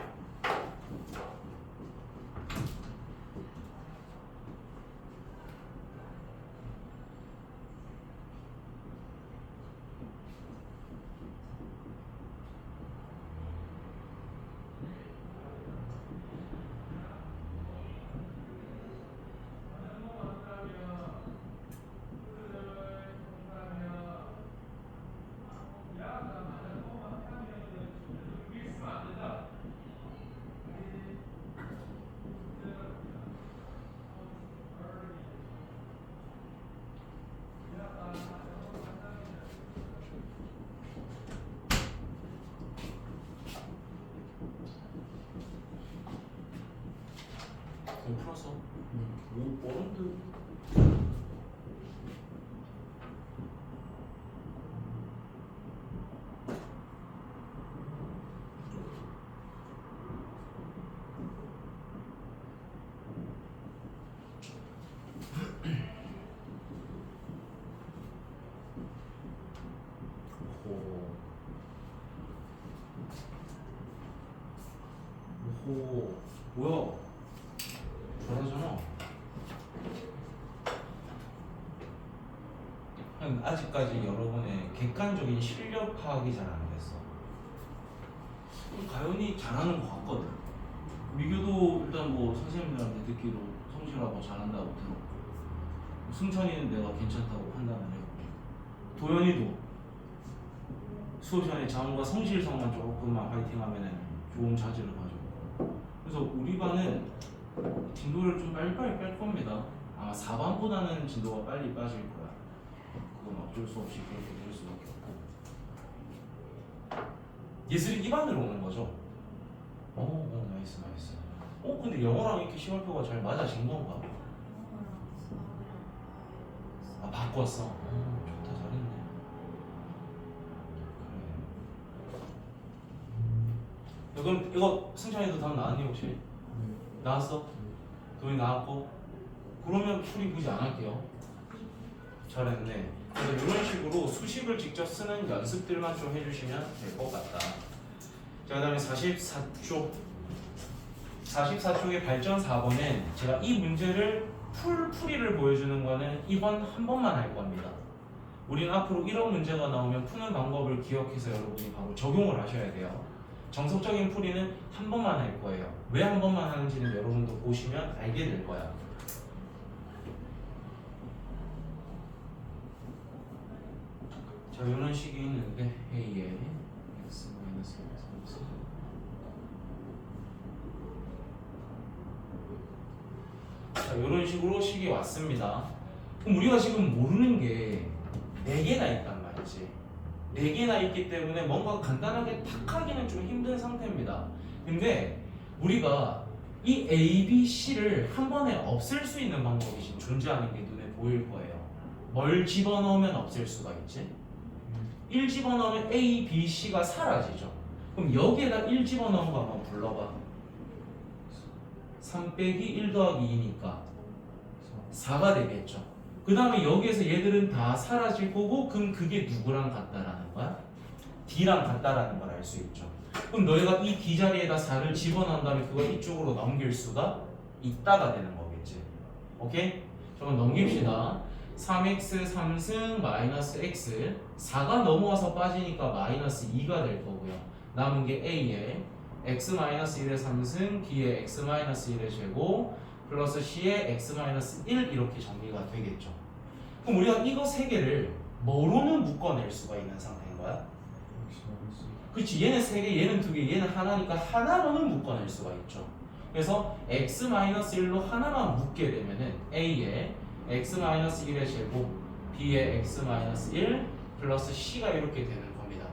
풀어서 오 뻔한데. 오호 뭐야? 잘하잖아. 아직까지 여러분의 객관적인 실력 파악이 잘 안 됐어. 가연이 잘하는 것 같거든. 미교도 일단 뭐 선생님들한테 듣기로 성실하고 잘한다고 들었고, 승찬이는 내가 괜찮다고 판단을 했고, 도현이도 수업 시간에 자음과 성실성만 조금만 파이팅하면 좋은 자질을 가지고. 그래서 우리 반은 진도를 좀 빨리빨리 뺄 겁니다. 아마 4반보다는 진도가 빨리 빠질 거야. 그건 어쩔 수 없이 그렇게 될 수밖에 없고. 예술이 2반으로 오는 거죠. 나이스. 근데 영어랑 이렇게 시간표가 잘 맞아진 건가? 아, 바꿨어. 좋다, 잘했네. 그래. 그럼 이거 승찬이도 답 나왔니 혹시? 나왔어? 도희 나왔고? 그러면 풀이 굳이 안 할게요. 잘했네. 그래서 이런 식으로 수식을 직접 쓰는 연습들만 좀 해주시면 될 것 같다. 자, 그 다음에 44쪽. 44쪽의 발전 4번엔 제가 이 문제를 풀이를 보여주는 거는 이번 한 번만 할 겁니다. 우리는 앞으로 이런 문제가 나오면 푸는 방법을 기억해서 여러분이 바로 적용을 하셔야 돼요. 정석적인 풀이는 한 번만 할 거예요. 왜 한 번만 하는지는 여러분도 보시면 알게 될 거야. 자, 이런 식이 있는데 A에 x 마이너스 3승. 자, 이런 식으로 식이 왔습니다. 그럼 우리가 지금 모르는 게 4개나 있단 말이지. 4개나 있기 때문에 뭔가 간단하게 탁 하기는 좀 힘든 상태입니다. 근데 우리가 이 A, B, C를 한 번에 없앨 수 있는 방법이 지금 존재하는 게 눈에 보일 거예요. 뭘 집어넣으면 없앨 수가 있지? 1 집어넣으면 A, B, C가 사라지죠. 그럼 여기에다 1 집어넣은 거 한번 불러봐. 3 빼기 1 더하기 2니까 4가 되겠죠. 그 다음에 여기에서 얘들은 다 사라질 거고, 그럼 그게 누구랑 같다라는 거야? D랑 같다라는 걸 알 수 있죠. 그럼 너희가 이 D 자리에다 4를 집어넣은 다음에 그걸 이쪽으로 넘길 수가 있다가 되는 거겠지. 오케이? 저건 넘깁시다. 3x 3승 마이너스 x 4가 넘어와서 빠지니까 마이너스 2가 될 거고요. 남은 게 a에 x 마이너스 1의 3승 b에 x 마이너스 1의 제곱 플러스 c에 x 마이너스 1 이렇게 정리가 되겠죠. 그럼 우리가 이거 세 개를 뭐로는 묶어낼 수가 있는 상태인 거야? 그렇지. 얘는 세 개, 얘는 두 개, 얘는 하나니까 하나로는 묶어낼 수가 있죠. 그래서 x 마이너스 1로 하나만 묶게 되면은 a에 x 마이너스 1의 제곱 b에 x 마이너스 1 플러스 c가 이렇게 되는 겁니다.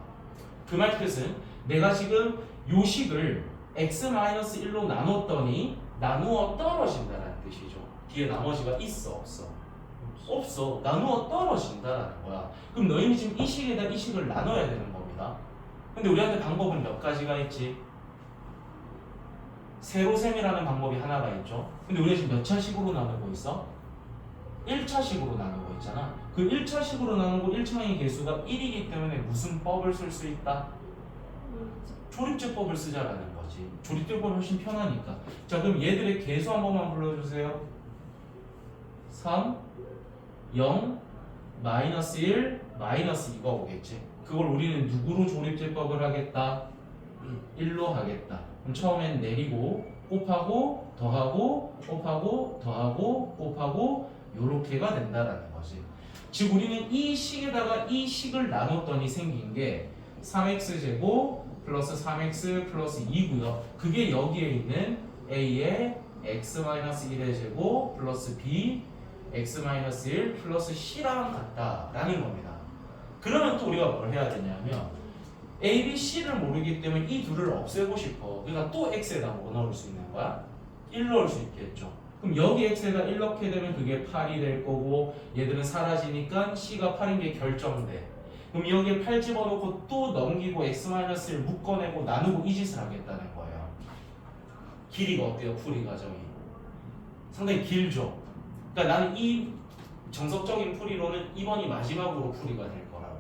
그 말 뜻은 내가 지금 요 식을 x 마이너스 1로 나눴더니 나누어 떨어진다는 뜻이죠. 뒤에 나머지가 있어 없어? 없어. 나누어 떨어진다는 거야. 그럼 너희는 지금 이 식에다 이 식을 나눠야 되는 겁니다. 근데 우리한테 방법은 몇 가지가 있지? 세로셈이라는 방법이 하나가 있죠. 근데 우리가 지금 몇 차식으로 나누고 있어? 1차식으로 나누고 있잖아. 그 1차식으로 나누고 1차의 개수가 1이기 때문에 무슨 법을 쓸 수 있다? 조립제법을 쓰자라는 거지. 조립제법이 훨씬 편하니까. 자, 그럼 얘들의 개수 한 번만 불러주세요. 3, 0, 마이너스 1, 마이너스 2가 오겠지. 그걸 우리는 누구로 조립제법을 하겠다? 1로 하겠다. 그럼 처음엔 내리고 곱하고 더하고 곱하고 더하고 곱하고 요렇게가 된다라는 거지. 즉 우리는 이 식에다가 이 식을 나눴더니 생긴 게 3x 제곱 플러스 3x 플러스 2고요. 그게 여기에 있는 a의 x-1의 제곱 플러스 b x-1 플러스 c랑 같다라는 겁니다. 그러면 또 우리가 뭘 해야 되냐면 a, b, c를 모르기 때문에 이 둘을 없애고 싶어. 그러니까 또 x에다 뭐 넣을 수 있는 거야? 1 넣을 수 있겠죠. 그럼 여기 x에다 1 넣게 되면 그게 8이 될 거고 얘들은 사라지니까 c가 8인 게 결정돼. 그럼 여기에 8 집어넣고 또 넘기고 x-1 묶어내고 나누고 이 짓을 하겠다는 거예요. 길이가 어때요? 풀이 과정이 상당히 길죠. 그러니까 나는 이 정석적인 풀이로는 2번이 마지막으로 풀이가 될 거라고.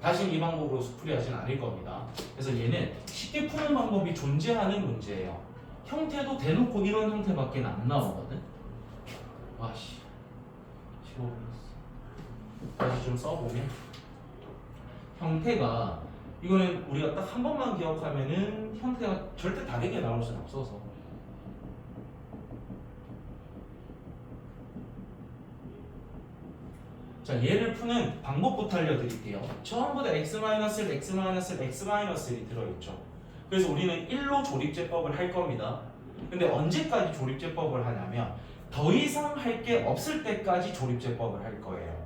다시는 이 방법으로 풀이하진 않을 겁니다. 그래서 얘는 쉽게 푸는 방법이 존재하는 문제예요. 형태도 대놓고 이런 형태밖에 안 나오거든. 와씨 지워버렸어. 다시 좀 써보면 형태가 이거는 우리가 딱 한 번만 기억하면은 형태가 절대 다르게 나올 수는 없어서 자 얘를 푸는 방법부터 알려드릴게요. 전부 다 x-1, x-1, x-1이 들어있죠. 그래서 우리는 1로 조립제법을 할 겁니다. 근데 언제까지 조립제법을 하냐면 더 이상 할 게 없을 때까지 조립제법을 할 거예요.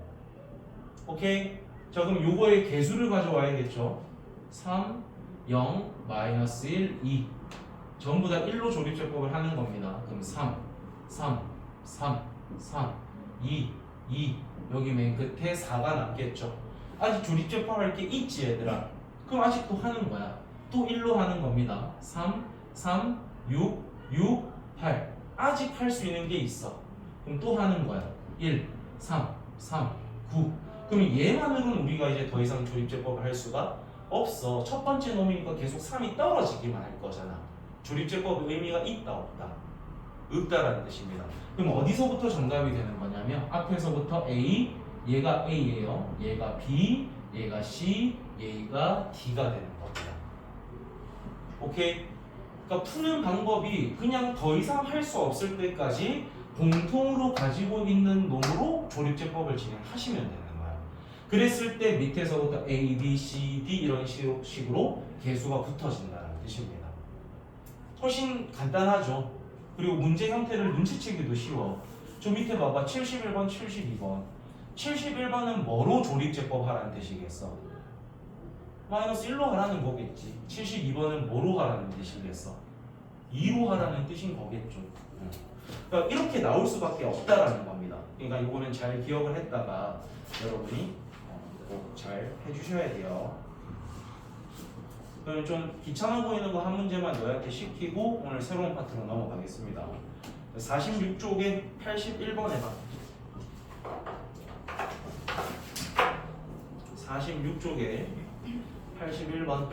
오케이? 자 그럼 요거의 개수를 가져와야겠죠. 3, 0, 마이너스 1, 2 전부 다 1로 조립제법을 하는 겁니다. 그럼 3, 3, 3, 3, 2, 2 여기 맨 끝에 4가 남겠죠. 아직 조립제법 할 게 있지 얘들아. 그럼 아직 또 하는 거야. 또 1로 하는 겁니다. 3, 3, 6, 6, 8 아직 할 수 있는 게 있어. 그럼 또 하는 거야. 1, 3, 3, 9 그럼 얘만으로는 우리가 이제 더 이상 조립제법을 할 수가 없어. 첫 번째 놈이니까 계속 3이 떨어지기만 할 거잖아. 조립제법 의미가 있다 없다? 없다라는 뜻입니다. 그럼 어디서부터 정답이 되는 거냐면 앞에서부터 A, 얘가 A예요. 얘가 B, 얘가 C, 얘가 D가 되는 겁니다. 오케이? 그러니까 푸는 방법이 그냥 더 이상 할 수 없을 때까지 공통으로 가지고 있는 놈으로 조립제법을 진행하시면 되는 거야. 그랬을 때 밑에서부터 A, B, C, D 이런 식으로 개수가 붙어진다는 뜻입니다. 훨씬 간단하죠. 그리고 문제 형태를 눈치채기도 쉬워. 저 밑에 봐봐. 71번, 72번. 71번은 뭐로 조립제법 하라는 뜻이겠어? 마이너스 1로 하라는 거겠지. 72번은 뭐로 하라는 뜻이겠어? 2로 하라는 뜻인 거겠죠. 그러니까 이렇게 나올 수밖에 없다라는 겁니다. 그러니까 이거는 잘 기억을 했다가 여러분이 꼭 잘 해주셔야 돼요. 그럼 좀 귀찮아 보이는 거 한 문제만 너희한테 시키고 오늘 새로운 파트로 넘어가겠습니다. 46쪽에 81번에 봐. 46쪽에 81번.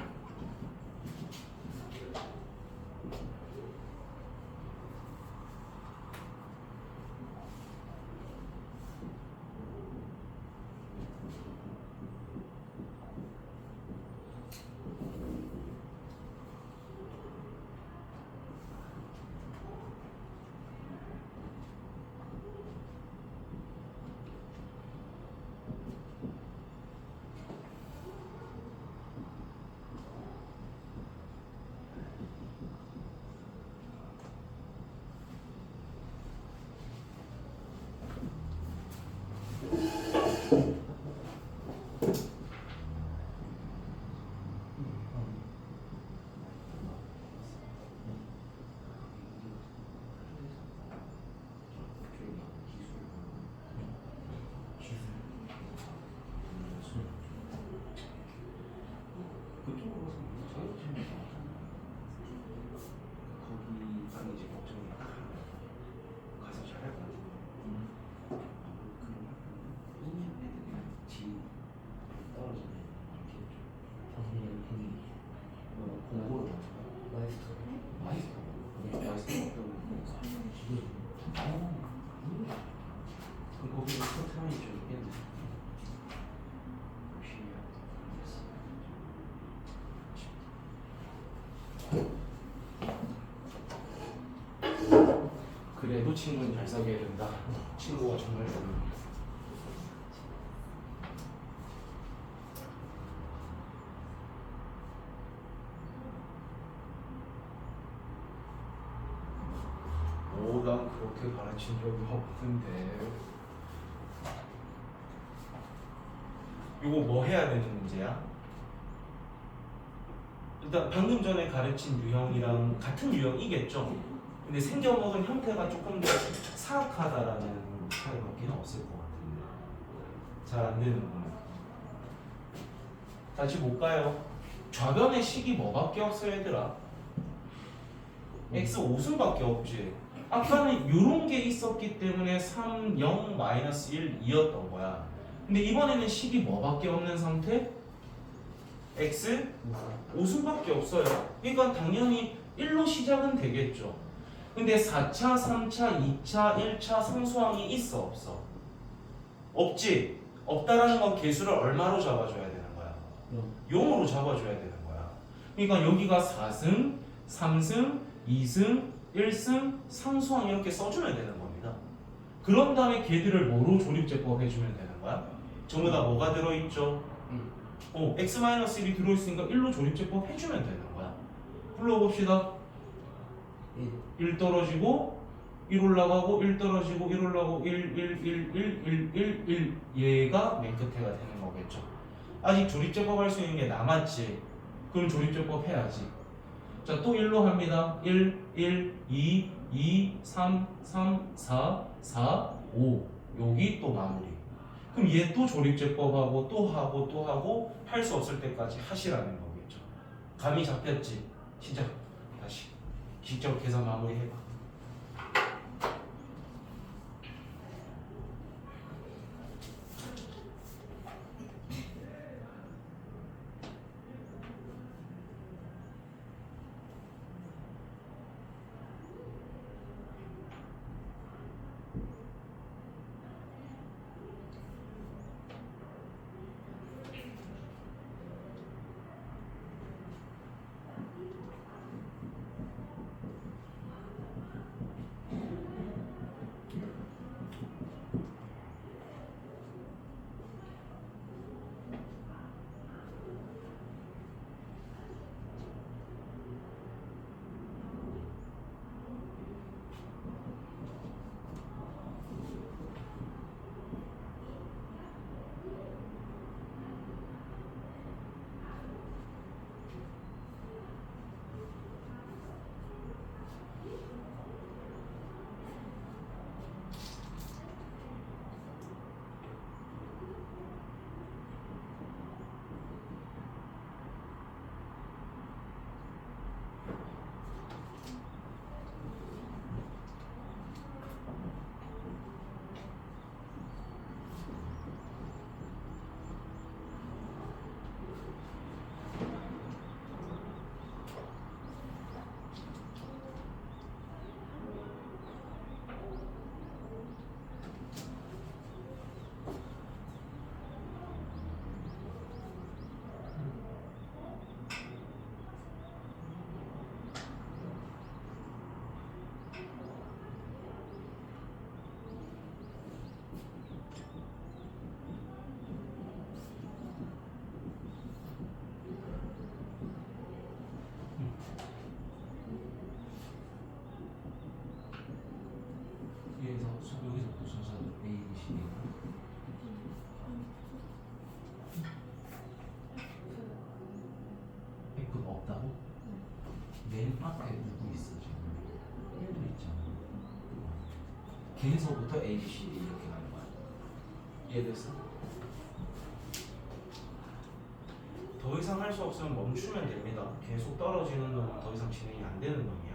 그쪽으로 가서 자격증이 거기가 이제 걱정이 딱 하나 가서 잘할 것 같은데 그런 애들이 지 떨어지네 이렇게 공부를 마이스터 어떤 그럼 거기는 스포트라인이 좀 있겠네 열심히 그래도 친구는 잘 사귀어야 된다. 친구가 정말 중요해. 오, 난 그렇게 가르친 적이 없는데. 이거 뭐 해야 되는 문제야? 일단 방금 전에 가르친 유형이랑 같은 유형이겠죠? 근데 생겨먹은 형태가 조금 더 사악하다라는 차이밖에 없을 것 같은데 잘 안 되는구나. 다시 볼까요? 좌변의 식이 뭐밖에 없어 얘들아? x 5승밖에 없지. 아까는 이런 게 있었기 때문에 3, 0, 마이너스 1, 2였던 거야. 근데 이번에는 식이 뭐밖에 없는 상태? x 5승밖에 없어요. 그러니까 당연히 1로 시작은 되겠죠. 근데 4차, 3차, 2차, 1차 상수항이 있어 없어? 없지? 없다라는 건 개수를 얼마로 잡아줘야 되는 거야? 0으로 잡아줘야 되는 거야. 그러니까 여기가 4승, 3승, 2승, 1승, 상수항 이렇게 써주면 되는 겁니다. 그런 다음에 걔들을 뭐로 조립제법 해주면 되는 거야? 전부 다 뭐가 들어있죠? x-1이 들어있으니까 1로 조립제법 해주면 되는 거야. 불러봅시다. 1 떨어지고 1 올라가고 1 떨어지고 1 올라가고 1, 1, 1, 1, 1, 1, 1 얘가 맨 끝에가 되는 거겠죠. 아직 조립제법 할 수 있는 게 남았지. 그럼 조립제법 해야지. 자, 또 1로 합니다. 1, 1, 2, 2, 3, 3, 4, 4, 5 여기 또 마무리. 그럼 얘 또 조립제법하고 또 하고 또 하고 할 수 없을 때까지 하시라는 거겠죠. 감이 잡혔지? 시작. 다시 직접 계산 마무리 해봐. 없다고? 맨 앞에 누구 있어 지금? 1도 있잖아. 걔에서부터 A, B, C, D 이렇게 가는 거야. 이해됐어? 더 이상 할 수 없으면 멈추면 됩니다. 계속 떨어지는 놈은 더 이상 진행이 안 되는 놈이야.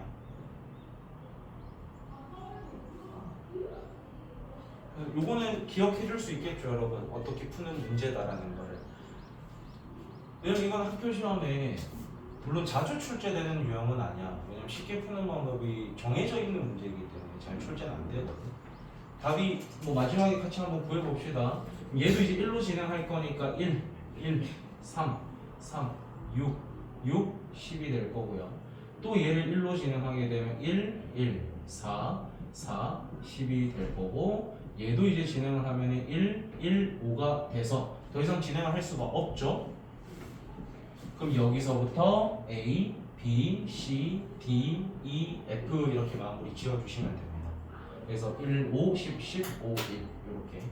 요거는 기억해 줄 수 있겠죠, 여러분. 어떻게 푸는 문제다라는 거를. 왜냐면 이건 학교 시험에 물론 자주 출제되는 유형은 아니야. 왜냐면 쉽게 푸는 방법이 정해져 있는 문제이기 때문에 잘 출제는 안 되거든. 답이 뭐 마지막에 같이 한번 구해봅시다. 얘도 이제 1로 진행할 거니까 1, 3, 6, 10이 될 거고요. 또 얘를 1로 진행하게 되면 1, 4, 10이 될 거고, 얘도 이제 진행을 하면 1, 5가 돼서 더 이상 진행을 할 수가 없죠. 그럼 여기서부터 A, B, C, D, E, F 이렇게 마무리 지어주시면 됩니다. 그래서 1, 5, 10, 15, 1 이렇게.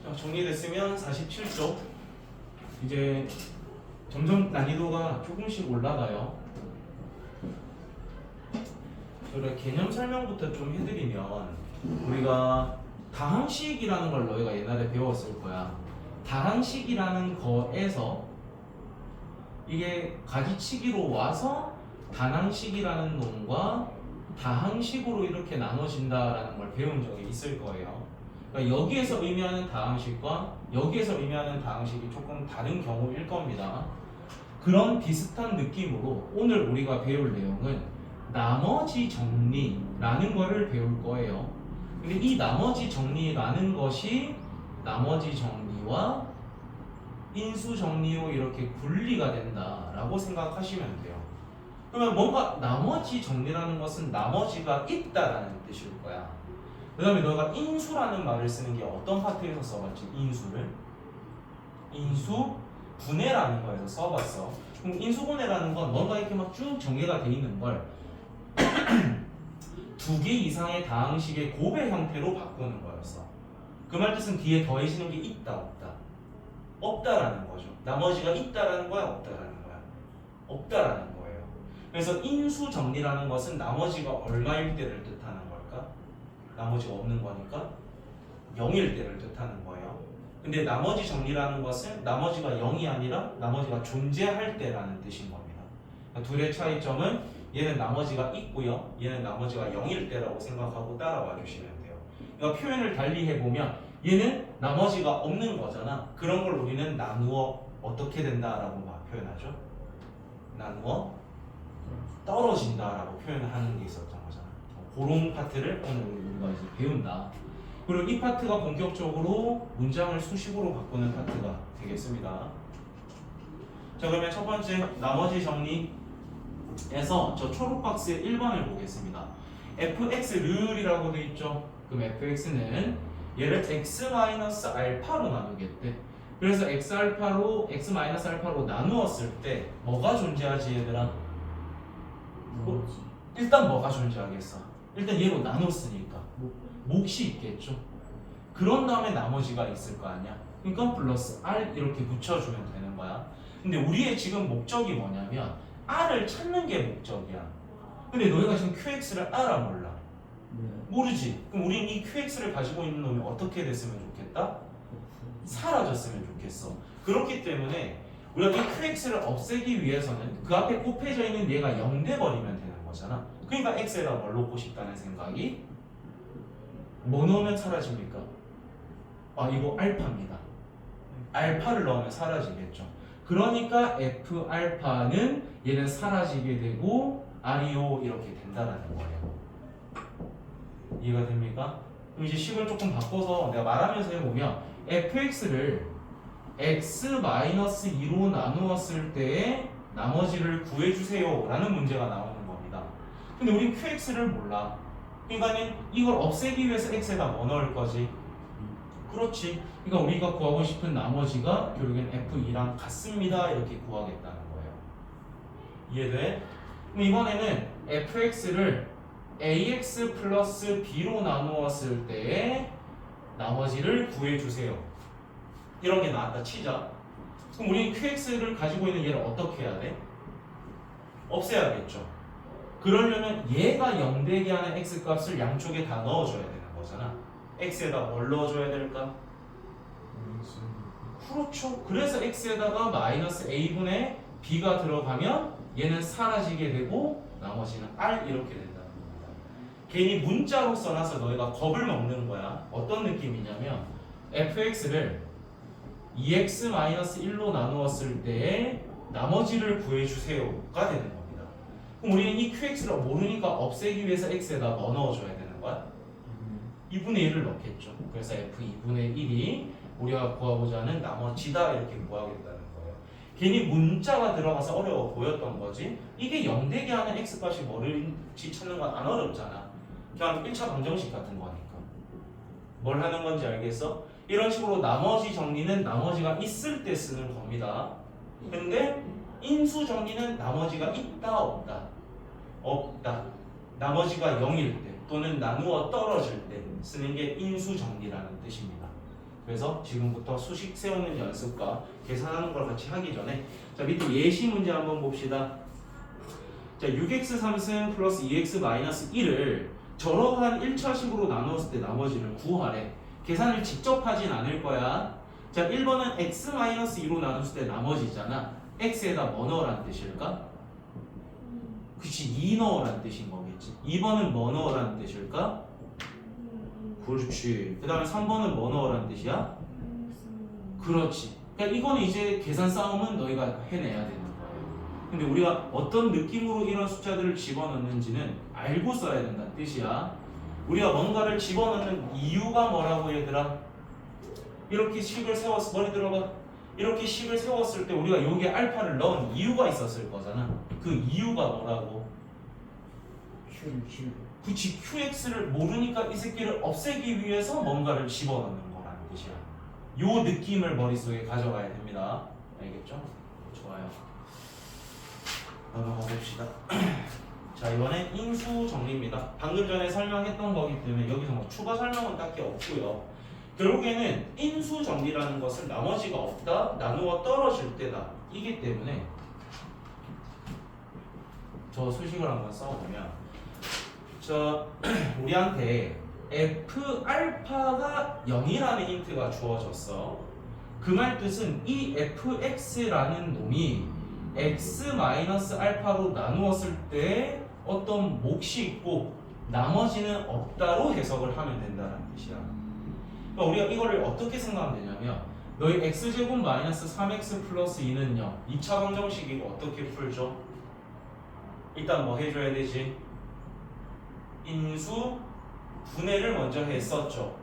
자, 정리됐으면 47쪽. 이제 점점 난이도가 조금씩 올라가요. 그래, 개념 설명부터 좀 해드리면, 우리가 다항식이라는 걸 너희가 옛날에 배웠을 거야. 다항식이라는 거에서 이게 가지치기로 와서 단항식이라는 놈과 다항식으로 이렇게 나눠진다라는 걸 배운 적이 있을 거예요. 그러니까 여기에서 의미하는 다항식과 여기에서 의미하는 다항식이 조금 다른 경우일 겁니다. 그런 비슷한 느낌으로 오늘 우리가 배울 내용은 나머지 정리라는 거를 배울 거예요. 근데 이 나머지 정리라는 것이 나머지 정리와 인수 정리로 이렇게 분리가 된다라고 생각하시면 돼요. 그러면 뭔가 나머지 정리라는 것은 나머지가 있다라는 뜻일 거야. 그 다음에 너가 인수라는 말을 쓰는 게 어떤 파트에서 써봤지? 인수를? 인수 분해라는 거에서 써봤어. 그럼 인수분해라는 건 뭔가 이렇게 막 쭉 정리가 돼 있는 걸 두 개 이상의 다항식의 곱의 형태로 바꾸는 거였어. 그 말 뜻은 뒤에 더해지는 게 있다 없다? 없다라는 거죠. 나머지가 있다라는 거야 없다라는 거야? 없다라는 거예요. 그래서 인수 정리라는 것은 나머지가 얼마일 때를 뜻하는 걸까? 나머지가 없는 거니까 0일 때를 뜻하는 거예요. 근데 나머지 정리라는 것은 나머지가 0이 아니라 나머지가 존재할 때라는 뜻인 겁니다. 그러니까 둘의 차이점은 얘는 나머지가 있고요, 얘는 나머지가 0일 때라고 생각하고 따라와 주시면 돼요. 그러니까 표현을 달리 해보면 얘는 나머지가 없는 거잖아. 그런 걸 우리는 나누어 어떻게 된다라고 막 표현하죠. 나누어 떨어진다라고 표현을 하는 게 있었던 거잖아. 그런 파트를 오늘 우리가 이제 배운다. 그리고 이 파트가 본격적으로 문장을 수식으로 바꾸는 파트가 되겠습니다. 자, 그러면 첫 번째 나머지 정리에서 저 초록 박스의 1번을 보겠습니다. fx를이라고 돼 있죠. 그럼 fx는 얘를 x-알파로 나누겠대. 그래서 x알파로 x-알파로 나누었을 때 뭐가 존재하지 얘들아? 일단 뭐가 존재하겠어? 일단 얘로 나눴으니까 몫이 있겠죠. 그런 다음에 나머지가 있을 거 아니야. 그러니까 플러스 r 이렇게 붙여주면 되는 거야. 근데 우리의 지금 목적이 뭐냐면 r을 찾는 게 목적이야. 근데 너희가 지금 qx를 알아 몰라? 모르지. 그럼 우리는 이 qx를 가지고 있는 놈이 어떻게 됐으면 좋겠다? 사라졌으면 좋겠어. 그렇기 때문에 우리가 이 qx를 없애기 위해서는 그 앞에 곱해져 있는 얘가 0 돼버리면 되는 거잖아. 그러니까 x에다 뭘 넣고 싶다는 생각이, 뭐 넣으면 사라집니까? 아, 이거 알파입니다. 알파를 넣으면 사라지겠죠. 그러니까 f 알파는 얘는 사라지게 되고 r이요 이렇게 된다라는 거예요. 이해가 됩니까? 그럼 이제 식을 조금 바꿔서 내가 말하면서 해보면 fx를 x-2로 나누었을 때의 나머지를 구해주세요 라는 문제가 나오는 겁니다. 근데 우린 qx를 몰라. 그러니까 이걸 없애기 위해서 x에다 뭐 넣을 거지? 그렇지. 그러니까 우리가 구하고 싶은 나머지가 결국엔 f2랑 같습니다 이렇게 구하겠다는 거예요. 이해돼? 그럼 이번에는 fx를 ax 플러스 b로 나누었을 때 나머지를 구해주세요. 이런 게 나왔다 치자. 그럼 우리는 qx를 가지고 있는 얘를 어떻게 해야 돼? 없애야겠죠. 그러려면 얘가 0 되게 하는 x 값을 양쪽에 다 넣어줘야 되는 거잖아. x에다 뭘 넣어줘야 될까? 그렇죠. 그래서 x에다가 마이너스 a분의 b가 들어가면 얘는 사라지게 되고 나머지는 r 이렇게 된다는 겁니다. 괜히 문자로 써놔서 너희가 겁을 먹는 거야. 어떤 느낌이냐면 fx를 2x-1로 나누었을 때 나머지를 구해주세요가 되는 겁니다. 그럼 우리는 이 qx를 모르니까 없애기 위해서 x에다 뭐 넣어줘야 되는 거야? 2분의 1을 넣겠죠. 그래서 f 2분의 1이 우리가 구하고자 하는 나머지다 이렇게 구하겠다는 거예요. 괜히 문자가 들어가서 어려워 보였던 거지. 이게 0 되게 하는 x값이 뭐를지 찾는 건 안 어렵잖아. 그냥 1차 방정식 같은 거니까. 뭘 하는 건지 알겠어? 이런 식으로 나머지 정리는 나머지가 있을 때 쓰는 겁니다. 근데 인수 정리는 나머지가 있다 없다. 없다. 나머지가 0일 때 또는 나누어 떨어질 때 쓰는 게 인수 정리라는 뜻입니다. 그래서 지금부터 수식 세우는 연습과 계산하는 걸 같이 하기 전에 자 밑에 예시 문제 한번 봅시다. 자 6x 3승 플러스 2x 마이너스 1을 저러한 1차식으로 나누었을 때 나머지를 구하래. 계산을 직접 하진 않을 거야. 자 1번은 x 마이너스 2로 나눴을 때 나머지잖아. x에다 뭐 넣으란 뜻일까? 그치 2 넣으란 뜻인 거겠지. 2번은 뭐 넣으란 뜻일까? 그렇지. 그 다음에 3번은 뭐 넣으란 뜻이야? 그렇지. 그러니까 이거는 이제 계산 싸움은 너희가 해내야 되는 거예요. 근데 우리가 어떤 느낌으로 이런 숫자들을 집어넣는지는 알고 써야 된다는 뜻이야. 우리가 뭔가를 집어넣는 이유가 뭐라고 얘들아? 이렇게 식을 세웠어. 머리 들어봐. 이렇게 식을 세웠을 때 우리가 여기에 알파를 넣은 이유가 있었을 거잖아. 그 이유가 뭐라고? 그치. qx를 모르니까 이 새끼를 없애기 위해서 뭔가를 집어넣는 거라는 뜻이야. 요 느낌을 머릿속에 가져가야 됩니다. 알겠죠? 좋아요. 넘어가 봅시다. 자 이번엔 인수 정리입니다. 방금 전에 설명했던 거기 때문에 여기서 뭐 추가 설명은 딱히 없고요. 결국에는 인수 정리라는 것은 나머지가 없다, 나누어 떨어질 때다 이기 때문에 저 수식을 한번 써보면 자 우리한테 f 알파가 0이라는 힌트가 주어졌어. 그 말 뜻은 이 fx라는 놈이 x 마이너스 알파로 나누었을 때 어떤 몫이 있고 나머지는 없다로 해석을 하면 된다는 뜻이야. 그러니까 우리가 이거를 어떻게 생각하면 되냐면 너희 x제곱 마이너스 3x 플러스 2는요 2차 방정식이고 어떻게 풀죠? 일단 뭐 해줘야 되지? 인수 분해를 먼저 했었죠.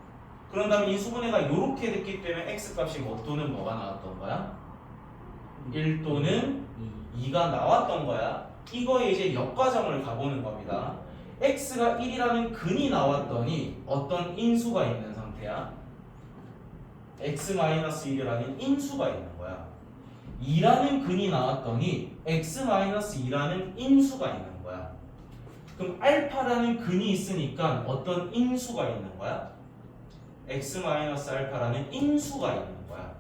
그런 다음에 인수분해가 이렇게 됐기 때문에 x값이 뭐 또는 뭐가 나왔던 거야? 1 또는 2가 나왔던 거야. 이거에 이제 역과정을 가보는 겁니다. x가 1이라는 근이 나왔더니 어떤 인수가 있는 상태야? x-1이라는 인수가 있는 거야. 2라는 근이 나왔더니 x-2라는 인수가 있는 거야. 그럼 알파라는 근이 있으니까 어떤 인수가 있는 거야? x-알파라는 인수가 있는 거야.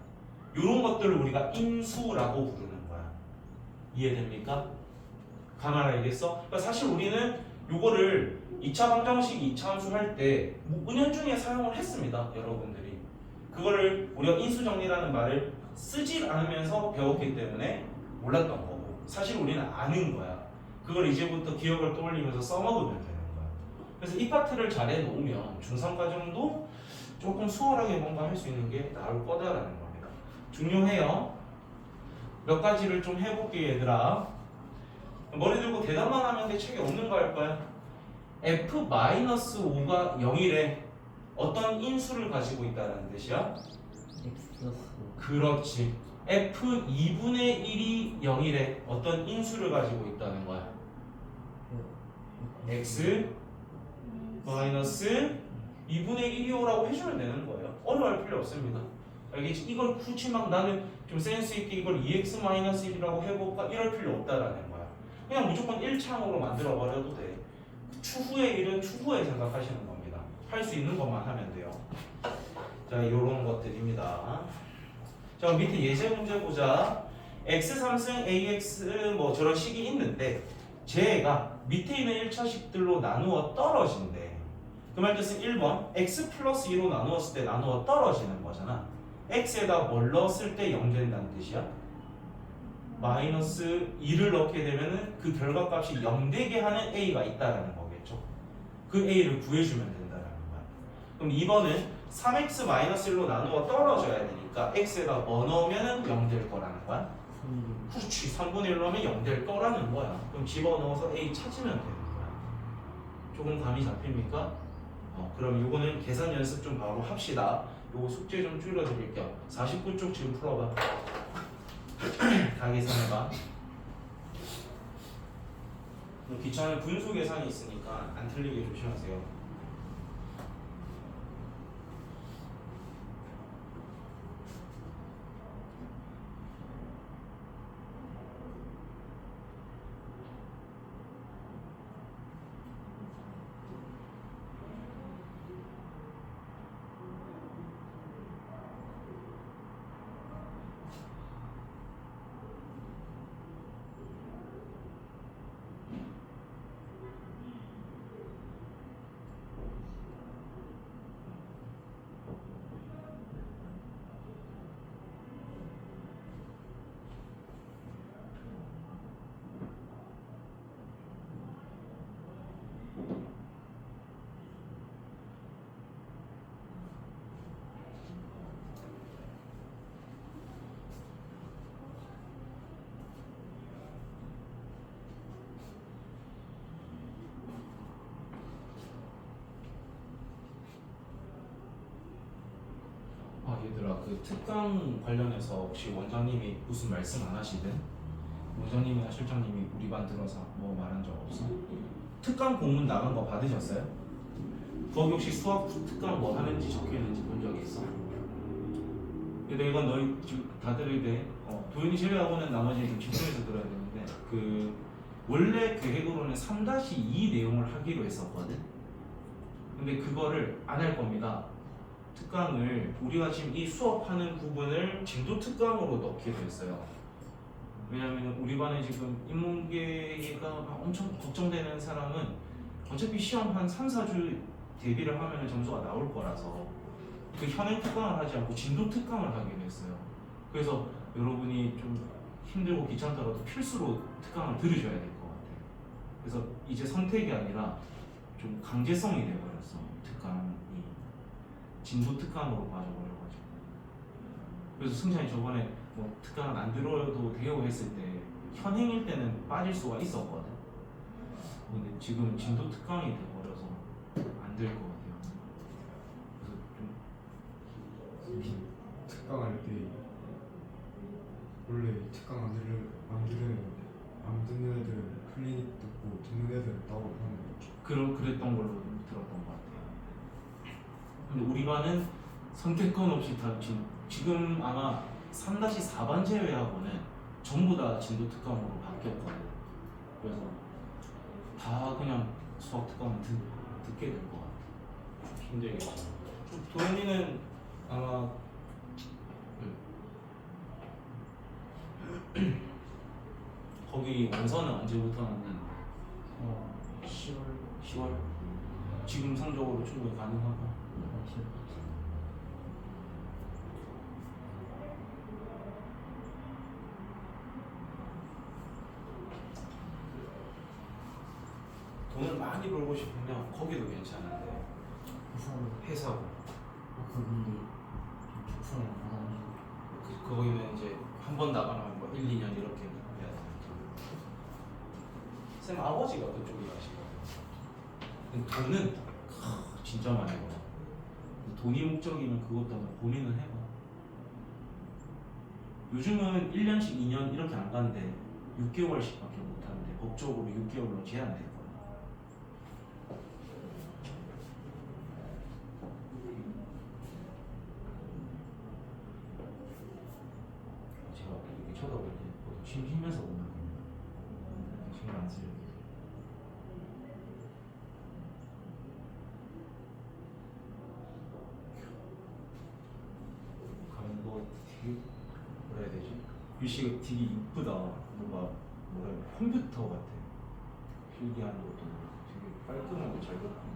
이런 것들을 우리가 인수라고 부르는 거야. 이해됩니까? 가만 알겠어? 그러니까 사실 우리는 요거를 2차 방정식, 2차 함수 할 때 은연중에 사용을 했습니다. 여러분들이. 그거를 우리가 인수정리라는 말을 쓰지 않으면서 배웠기 때문에 몰랐던 거고 사실 우리는 아는 거야. 그걸 이제부터 기억을 떠올리면서 써먹으면 되는 거야. 그래서 이 파트를 잘 해놓으면 중3과정도 조금 수월하게 뭔가 할 수 있는 게 나을 거다라는 겁니다. 중요해요. 몇 가지를 좀 해볼게 얘들아. 머리 들고 대답만 하면 돼. 책에 없는 거 할 거야. f-5가 0이래. 어떤 인수를 가지고 있다는 뜻이야? x 플러스 그렇지. f2분의 1이 0이래. 어떤 인수를 가지고 있다는 거야? x 마이너스 2분의 1이오라고 해주면 되는 거예요. 어려워할 필요 없습니다. 알겠지? 이걸 굳이 막 나는 좀 센스 있게 이걸 2x-1이라고 해볼까? 이럴 필요 없다라는 거야. 그냥 무조건 1창으로 만들어 버려도 돼. 추후의 일은 추후에 생각하시는 겁니다. 할 수 있는 것만 하면 돼요. 자, 요런 것들입니다. 자, 밑에 예제 문제 보자. x 3승 ax 뭐 저런 식이 있는데 쟤가 밑에 있는 1차식들로 나누어 떨어진대. 그 말 뜻은 1번 x 플러스 2로 나누었을 때 나누어 떨어지는 거잖아. x에다 뭘 넣었을 때 0 된다는 뜻이야? 마이너스 2를 넣게 되면은 그 결과값이 0 되게 하는 a가 있다라는 거겠죠. 그 a를 구해주면 된다라는 거야. 그럼 2번은 3x 마이너스 1로 나누어 떨어져야 되니까 x에다 뭐 넣으면은 0 될 거라는 거야. 그렇지. 3분의 1 넣으면 0 될 거라는 거야. 그럼 집어넣어서 a 찾으면 되는 거야. 조금 감이 잡힙니까? 그럼 요거는 계산 연습 좀 바로 합시다. 요거 숙제 좀 줄여드릴게요. 49쪽 지금 풀어봐. 다 계산해봐. 귀찮은 분수 계산이 있으니까 안 틀리게 조심하세요. 얘들아, 그 특강 관련해서 혹시 원장님이 무슨 말씀 안 하시든 원장님이나 실장님이 우리 반 들어서 뭐 말한 적 없어? 특강 공문 나간 거 받으셨어요? 거기 혹시 수학 특강 뭐 하는지 적혀 있는지 본 적이 있어? 근데 이건 너희 지금 다 들어야 돼. 도윤이 제외하고는 나머지는 좀 집중해서 들어야 되는데 그 원래 계획으로는 3-2 내용을 하기로 했었거든. 근데 그거를 안 할 겁니다. 특강을 우리가 지금 이 수업하는 부분을 진도 특강으로 넣기로 했어요. 왜냐하면 우리 반에 지금 인문계가 엄청 걱정되는 사람은 어차피 시험 한 3-4주 대비를 하면 점수가 나올 거라서 그 현행 특강을 하지 않고 진도 특강을 하기로 했어요. 그래서 여러분이 좀 힘들고 귀찮더라도 필수로 특강을 들으셔야 될 것 같아요. 그래서 이제 선택이 아니라 좀 강제성이 돼버렸어. 특강이 진도 특강으로 빠져버려가지고. 그래서 승찬이 저번에 뭐 특강을 안 들어도 돼요 했을 때 현행일 때는 빠질 수가 있었거든. 근데 지금 진도 특강이 돼버려서 안 될 것 같아요. 그래서 좀 특강할 때 원래 특강 안 듣는 애들은 클리닉 듣고 듣는 애들은 따로 하는 거죠. 그랬던 걸로 들었던 것 같아요. 근데 우리 반은 선택권 없이 다 지금 아마 3-4반 제외하고는 전부 다 진도 특강으로 바뀌었거든. 그래서 다 그냥 수학 특강을 듣게 될 것 같아. 힘들겠죠. 도현이는 아마 거기 원서는 언제부터 났는데? 10월? 지금 성적으로 충분히 가능하고. 돈을 많이 벌고 싶으면 거기도 괜찮은데 회사고 근데 좀 적성에 안 맞아가지고 거기는 이제 한 번 나가면 뭐 1, 2년 이렇게 해야 되니까. 쌤 아버지가 그쪽에 가시고 돈은 진짜 많이 벌어. 돈이 목적이면 그것도 한번 고민을 해봐. 요즘은 1년씩 2년 이렇게 안 간대. 6개월씩밖에 못 하는데 법적으로 6개월로 제한될 거야. 제가 이렇게 쳐다볼 때 보통 심심해서 보는 겁니다. 신경 안 쓰려고. 뭐라 해야 되지? 글씨가 되게 이쁘다. 뭔가 뭐라 해야 돼? 컴퓨터 같아. 필기하는 것도 되게 깔끔하고 잘 됐고.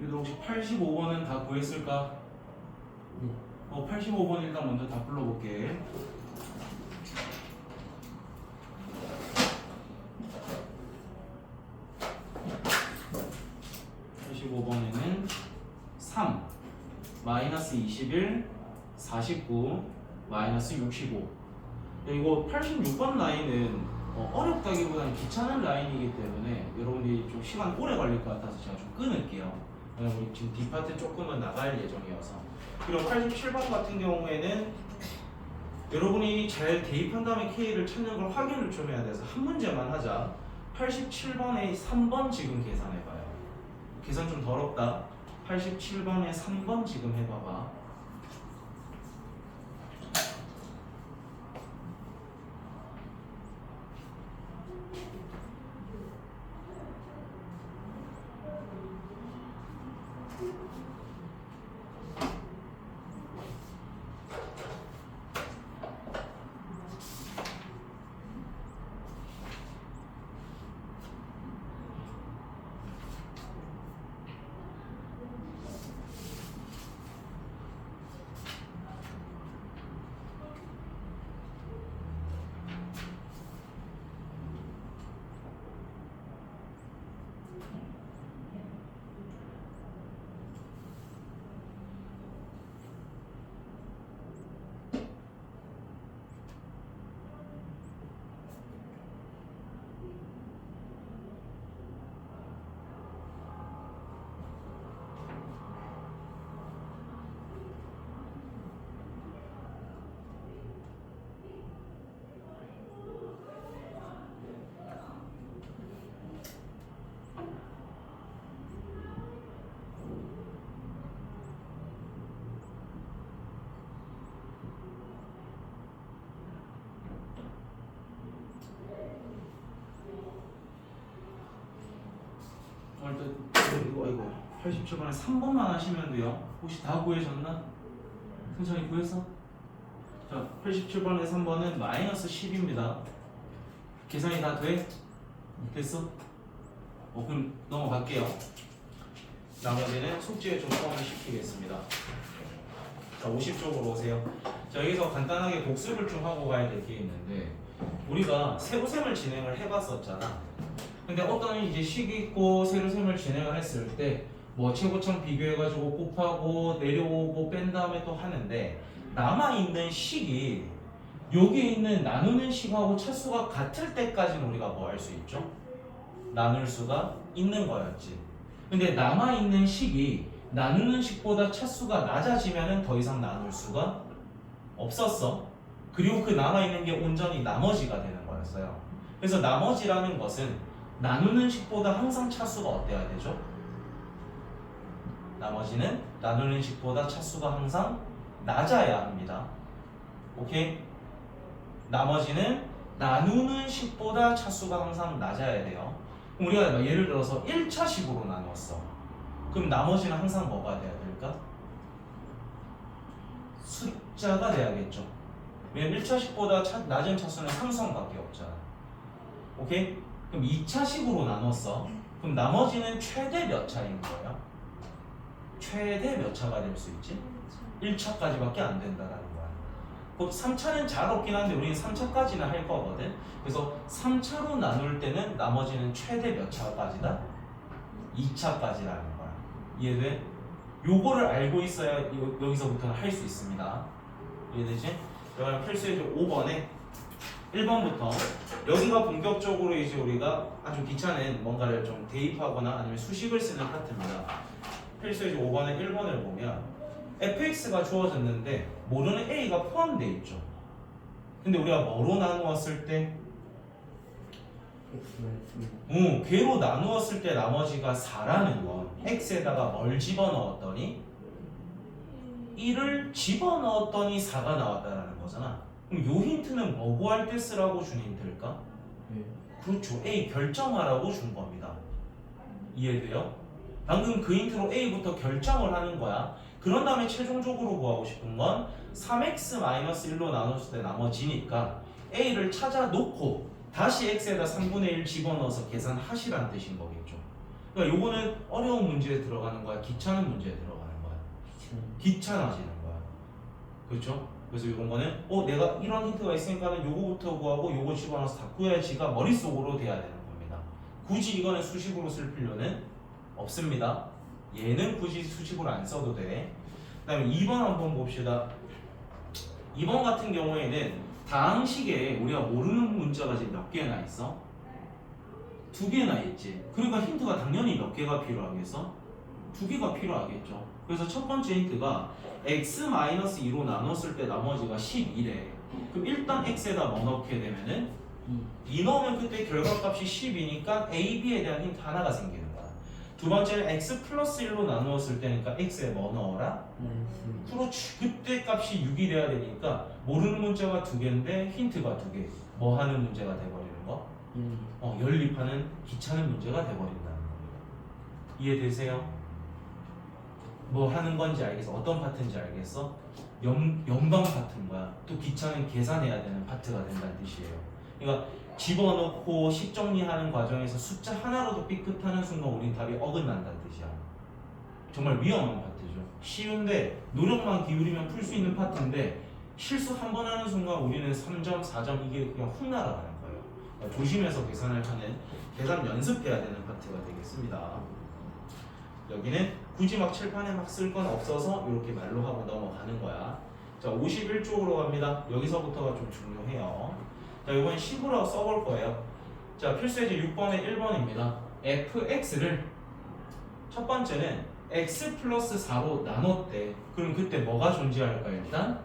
얘들 혹시 85번은 다 구했을까? 네. 85번 일단 먼저 다 불러볼게. (85번에는) 3 마이너스 21 49 마이너스 65. 이거 86번 라인은 어렵다기보다는 귀찮은 라인이기 때문에 여러분들이 좀 시간 오래 걸릴 것 같아서 제가 좀 끊을게요. 왜냐면 우리 지금 D파트 조금은 나갈 예정이어서. 그리고 87번 같은 경우에는 여러분이 잘 대입한 다음에 K를 찾는 걸 확인을 좀 해야 돼서 한 문제만 하자. 87번에 3번 지금 계산해봐요. 계산 좀 더럽다. 87번에 3번 지금 해봐봐. 일단 이거 87번에 3번만 하시면 돼요. 혹시 다 구해졌나? 승천이 구했어? 자, 87번에 3번은 마이너스 10입니다. 계산이 다 돼? 됐어? 그럼 넘어갈게요. 나머지는 숙제에 좀 포함을 시키겠습니다. 자, 50쪽으로 오세요. 자, 여기서 간단하게 복습을 좀 하고 가야 될 게 있는데 우리가 세부셈을 진행을 해봤었잖아. 근데 어떤 이제 식이 있고 세로셈을 진행을 했을 때 뭐 최고점 비교해가지고 곱하고 내려오고 뺀 다음에 또 하는데 남아있는 식이 여기 있는 나누는 식하고 차수가 같을 때까지는 우리가 뭐 할 수 있죠? 나눌 수가 있는 거였지. 근데 남아있는 식이 나누는 식보다 차수가 낮아지면은 더 이상 나눌 수가 없었어. 그리고 그 남아있는 게 온전히 나머지가 되는 거였어요. 그래서 나머지라는 것은 나누는 식보다 항상 차수가 어때야 되죠? 나머지는 나누는 식보다 차수가 항상 낮아야 합니다. 오케이? 나머지는 나누는 식보다 차수가 항상 낮아야 돼요. 그럼 우리가 예를 들어서 1차식으로 나눴어. 그럼 나머지는 항상 뭐가 돼야 될까? 숫자가 돼야겠죠. 왜냐면 1차식보다 낮은 차수는 상수항밖에 없잖아. 오케이? 그럼 2차식으로 나눴어. 그럼 나머지는 최대 몇 차인 거예요? 최대 몇 차가 될 수 있지? 1차까지밖에 안 된다라는 거야. 곧 3차는 잘 없긴 한데 우리는 3차까지는 할 거거든. 그래서 3차로 나눌 때는 나머지는 최대 몇 차까지다? 2차까지라는 거야. 이해돼? 요거를 알고 있어야 여기서부터는 할 수 있습니다. 이해되지? 그러면 필수예제 5번에 1번부터 여기가 본격적으로 이제 우리가 아주 귀찮은 뭔가를 좀 대입하거나 아니면 수식을 쓰는 파트입니다. 필수예제 5번에 1번을 보면 fx가 주어졌는데 모르는 a가 포함되어 있죠. 근데 우리가 뭐로 나누었을 때 괴로 나누었을 때 나머지가 4라는 건 x에다가 뭘 집어넣었더니 1을 집어넣었더니 4가 나왔다라는 거잖아. 그럼 요 힌트는 뭐 구할 때 쓰라고 준 힌트일까? 그렇죠. A 결정하라고 준 겁니다. 이해돼요? 방금 그 힌트로 A부터 결정을 하는 거야. 그런 다음에 최종적으로 구하고 싶은 건 3x-1로 나눴을 때 나머지니까 A를 찾아 놓고 다시 x에다 3분의 1 집어넣어서 계산하시라는 뜻인 거겠죠. 그러니까 요거는 어려운 문제에 들어가는 거야, 귀찮은 문제에 들어가는 거야. 귀찮아지는 거야. 그렇죠? 그래서 이런 거는 내가 이런 힌트가 있으니까는 요거부터 구하고 요거 집어넣어서 다 구해야지가 머릿속으로 돼야 되는 겁니다. 굳이 이거는 수식으로 쓸 필요는 없습니다. 얘는 굳이 수식으로 안 써도 돼. 그 다음에 2번 한번 봅시다. 2번 같은 경우에는 다항식에 우리가 모르는 문자가 지금 몇 개나 있어? 2개나 있지. 그러니까 힌트가 당연히 몇 개가 필요하겠어? 2개가 필요하겠죠. 그래서 첫 번째 힌트가 x-2로 나눴을 때 나머지가 12래. 그럼 일단 x에다 뭐 넣게 되면은 2 넣으면 그때 결과값이 10이니까 a, b에 대한 힌트 하나가 생기는 거야. 두 번째는 x 플러스 1로 나누었을 때니까 x에 뭐 넣어라? 그렇지. 그때 값이 6이 돼야 되니까 모르는 문자가 2개인데 힌트가 2개. 뭐 하는 문제가 돼버리는 거? 연립하는 귀찮은 문제가 돼버린다는 겁니다. 이해되세요? 뭐 하는 건지 알겠어? 어떤 파트인지 알겠어? 연방 파트인 거야. 또 귀찮은 계산해야 되는 파트가 된다는 뜻이에요. 그러니까 집어넣고 식 정리하는 과정에서 숫자 하나로도 삐끗하는 순간 우린 답이 어긋난다는 뜻이야. 정말 위험한 파트죠. 쉬운데 노력만 기울이면 풀 수 있는 파트인데 실수 한 번 하는 순간 우리는 3점, 4점 이게 그냥 훅 날아가는 거예요. 그러니까 조심해서 계산을 하는 계산 연습해야 되는 파트가 되겠습니다. 여기는 굳이 막 칠판에 막 쓸 건 없어서 이렇게 말로 하고 넘어가는 거야. 자, 51쪽으로 갑니다. 여기서부터가 좀 중요해요. 자, 이번엔 10으로 써볼 거예요. 자, 필수예제 6번에 1번입니다. fx를 첫 번째는 x 플러스 4로 나눴대. 그럼 그때 뭐가 존재할까 일단?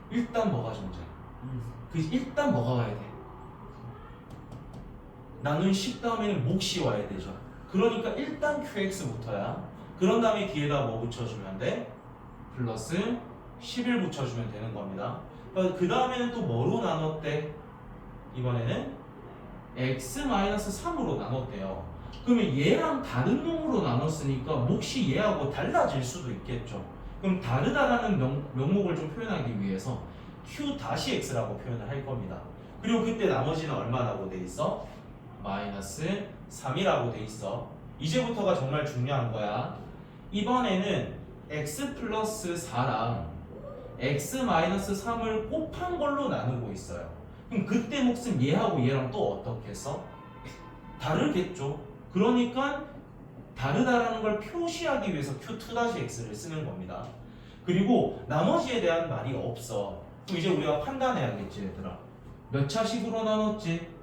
일단 뭐가 존재? 일단 뭐가 와야 돼? 나눈 10 다음에는 몫이 와야 되죠. 그러니까 일단 qx부터야. 그런 다음에 뒤에다 뭐 붙여주면 돼? 플러스 11 붙여주면 되는 겁니다. 그 다음에는 또 뭐로 나눴대? 이번에는 x-3으로 나눴대요. 그러면 얘랑 다른 놈으로 나눴으니까 몫이 얘하고 달라질 수도 있겠죠. 그럼 다르다라는 명목을 좀 표현하기 위해서 q-x라고 표현을 할 겁니다. 그리고 그때 나머지는 얼마라고 돼 있어? 마이너스 3이라고 돼 있어. 이제부터가 정말 중요한 거야. 이번에는 x 플러스 4랑 x-3을 곱한 걸로 나누고 있어요. 그럼 그때 몫은 얘하고 얘랑 또 어떻게 써? 다르겠죠. 그러니까 다르다라는 걸 표시하기 위해서 q2-x를 쓰는 겁니다. 그리고 나머지에 대한 말이 없어. 그럼 이제 우리가 판단해야겠지 얘들아. 몇 차식으로 나눴지?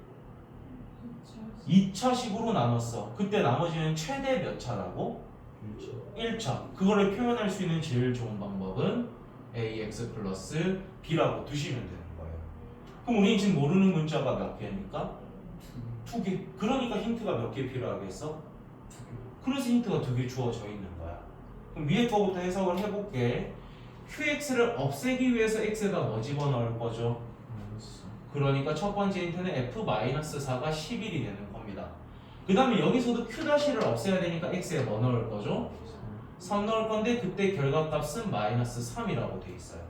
2차식으로 나눴어. 그때 나머지는 최대 몇 차라고? 1차. 그거를 표현할 수 있는 제일 좋은 방법은 ax 플러스 b라고 두시면 되는 거예요. 그럼 우리는 지금 모르는 문자가 몇 개입니까? 2개. 그러니까 힌트가 몇 개 필요하겠어? 그래서 힌트가 2개 주어져 있는 거야. 그럼 위에 거부터 해석을 해볼게. qx를 없애기 위해서 x에다 뭐 집어넣을 거죠? 그러니까 첫 번째 힌트는 f-4가 11이 되는 겁니다. 그 다음에 여기서도 q-를 없애야 되니까 x에 뭐 넣을 거죠? 3 넣을 건데 그때 결과값은 마이너스 3이라고 돼 있어요.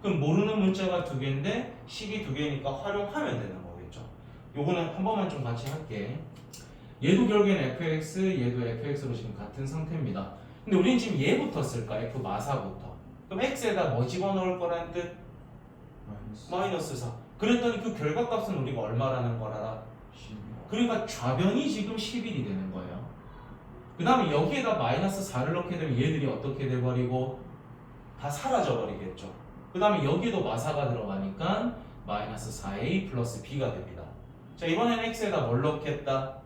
그럼 모르는 문자가 2개인데 식이 2개니까 활용하면 되는 거겠죠. 요거는 한 번만 좀 같이 할게. 얘도 결국엔 fx, 얘도 fx로 지금 같은 상태입니다. 근데 우리는 지금 얘부터 쓸까? f-4부터. 그럼 x에다 뭐 집어넣을 거라는 뜻? 마이너스 4. 그랬더니 그 결과값은 우리가 얼마라는 걸 알아? 그러니까 좌변이 지금 11이 되는 거예요. 그 다음에 여기에다 마이너스 4를 넣게 되면 얘들이 어떻게 돼버리고 다 사라져 버리겠죠. 그 다음에 여기에도 마사가 들어가니까 마이너스 4a 플러스 b가 됩니다. 자, 이번에는 x에다 뭘 넣겠다?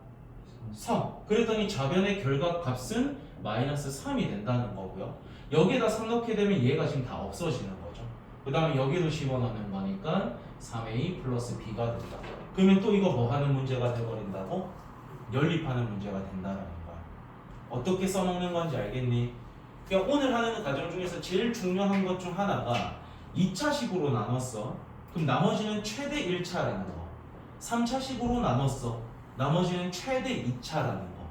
3. 그랬더니 좌변의 결과값은 마이너스 3이 된다는 거고요. 여기에다 3 넣게 되면 얘가 지금 다 없어지는 거죠. 그 다음에 여기도 집어넣는 거니까 3a 플러스 b가 된다. 그러면 또 이거 뭐 하는 문제가 돼버린다고? 연립하는 문제가 된다는 거야. 어떻게 써먹는 건지 알겠니? 그러니까 오늘 하는 과정 중에서 제일 중요한 것 중 하나가 2차식으로 나눴어. 그럼 나머지는 최대 1차라는 거. 3차식으로 나눴어. 나머지는 최대 2차라는 거.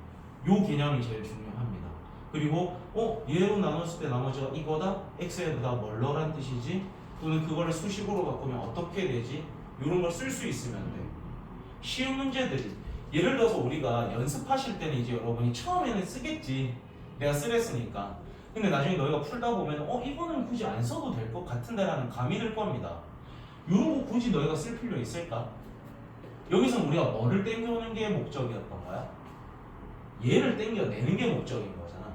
요 개념이 제일 중요합니다. 그리고 얘로 나눴을 때 나머지가 이거다? x에다 뭘 넣으란 뜻이지? 또는 그거를 수식으로 바꾸면 어떻게 되지? 이런 걸 쓸 수 있으면 돼. 쉬운 문제들이 예를 들어서 우리가 연습하실 때는 이제 여러분이 처음에는 쓰겠지. 내가 쓰랬으니까. 근데 나중에 너희가 풀다 보면 이거는 굳이 안 써도 될 것 같은데 라는 감이 들 겁니다. 이런 거 굳이 너희가 쓸 필요 있을까? 여기서 우리가 뭐를 땡겨오는 게 목적이었던 거야? 얘를 땡겨내는 게 목적인 거잖아.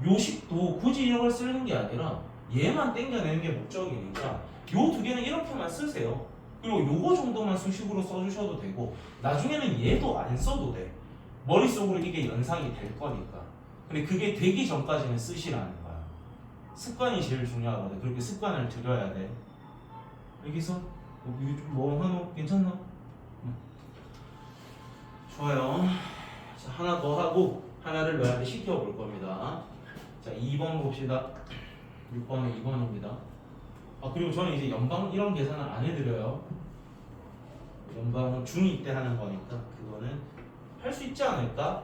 요식도 굳이 이런 걸 쓰는 게 아니라 얘만 땡겨내는 게 목적이니까 요 두 개는 이렇게만 쓰세요. 그리고 요거 정도만 수식으로 써주셔도 되고 나중에는 얘도 안 써도 돼. 머릿속으로 이게 연상이 될 거니까. 근데 그게 되기 전까지는 쓰시라는 거야. 습관이 제일 중요하거든. 그렇게 습관을 들여야 돼. 여기서 이게 좀 멍하노? 괜찮나? 좋아요. 자, 하나 더 하고 하나를 너희한테 시켜볼 겁니다. 자, 2번 봅시다. 6번에 2번입니다. 그리고 저는 이제 연방 이런 계산을 안 해드려요. 연방은 중2 때 하는 거니까 그거는 할 수 있지 않을까?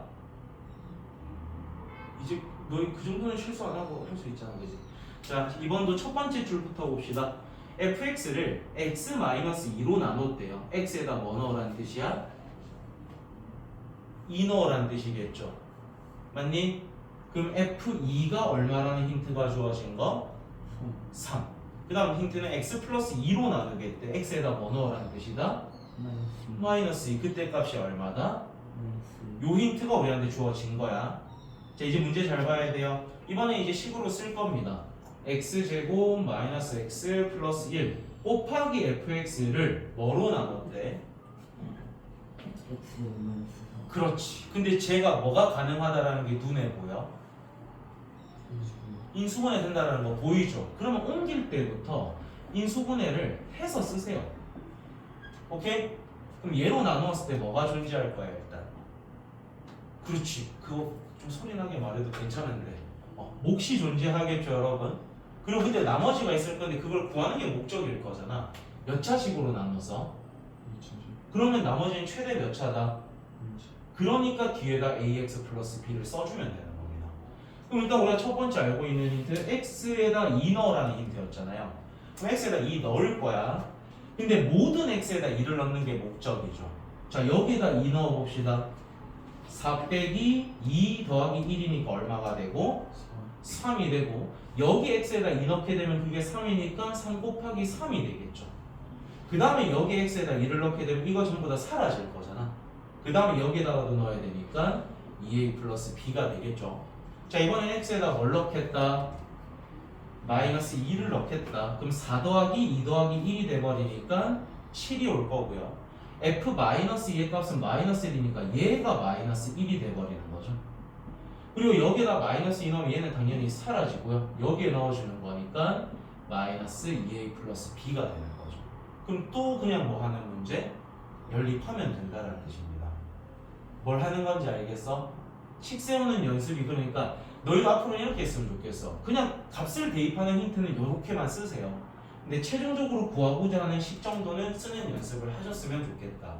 이제 너희 그 정도는 실수 안 하고 할 수 있잖아, 그지? 자, 2번도 첫 번째 줄부터 봅시다. fx를 x-2로 나눴대요. x에다 뭐 넣으라는 뜻이야? 2 넣으라는 뜻이겠죠. 맞니? 그럼 f2가 얼마라는 힌트가 주어진 거? 3. 그 다음 힌트는 x 플러스 2로 나누겠대. x에다 뭐 넣으라는 뜻이다? 마이너스 2. 그때 값이 얼마다? 요 힌트가 우리한테 주어진 거야. 자, 이제 문제 잘 봐야 돼요. 이번에 이제 식으로 쓸 겁니다. x제곱 마이너스 x 플러스 1 곱하기 fx를 뭐로 나눴대? 그렇지. 근데 제가 뭐가 가능하다라는 게 눈에 보여? 인수분해 된다는 거 보이죠? 그러면 옮길 때부터 인수분해를 해서 쓰세요. 오케이? 그럼 얘로 나누었을 때 뭐가 존재할 거야 일단? 그렇지. 그거 좀 소리나게 말해도 괜찮은데 몫이 존재하겠죠 여러분? 그리고 근데 나머지가 있을 건데 그걸 구하는 게 목적일 거잖아. 몇 차식으로 나눠서? 그러면 나머지는 최대 몇 차다? 그러니까 뒤에다 ax 플러스 b를 써주면 되는 겁니다. 그럼 일단 우리가 첫 번째 알고 있는 힌트 x에다 2 넣으라는 힌트였잖아요. 그럼 x에다 2 넣을 거야. 근데 모든 x에다 2를 넣는 게 목적이죠. 자, 여기에다 2 넣어봅시다. 4 빼기 2 더하기 1이니까 얼마가 되고? 3이 되고 여기 x에다 2 넣게 되면 그게 3이니까 3 곱하기 3이 되겠죠. 그 다음에 여기 x에다 2를 넣게 되면 이거 전부 다 사라질 거잖아. 그 다음에 여기에다가도 넣어야 되니까 2a 플러스 b가 되겠죠. 자, 이번엔 x에다 뭘 넣겠다? 마이너스 2를 넣겠다. 그럼 4 더하기 2 더하기 1이 돼버리니까 7이 올 거고요. f 마이너스 2의 값은 마이너스 1이니까 얘가 마이너스 1이 돼버리는 거죠. 그리고 여기에다 마이너스 2 넣으면 얘는 당연히 사라지고요. 여기에 넣어주는 거니까 마이너스 2a 플러스 b가 되는 거죠. 그럼 또 그냥 뭐 하는 문제? 연립하면 된다는 뜻입니다. 뭘 하는 건지 알겠어? 식 세우는 연습이 그러니까 너희도 앞으로는 이렇게 했으면 좋겠어. 그냥 값을 대입하는 힌트는 이렇게만 쓰세요. 근데 최종적으로 구하고자 하는 식 정도는 쓰는 연습을 하셨으면 좋겠다.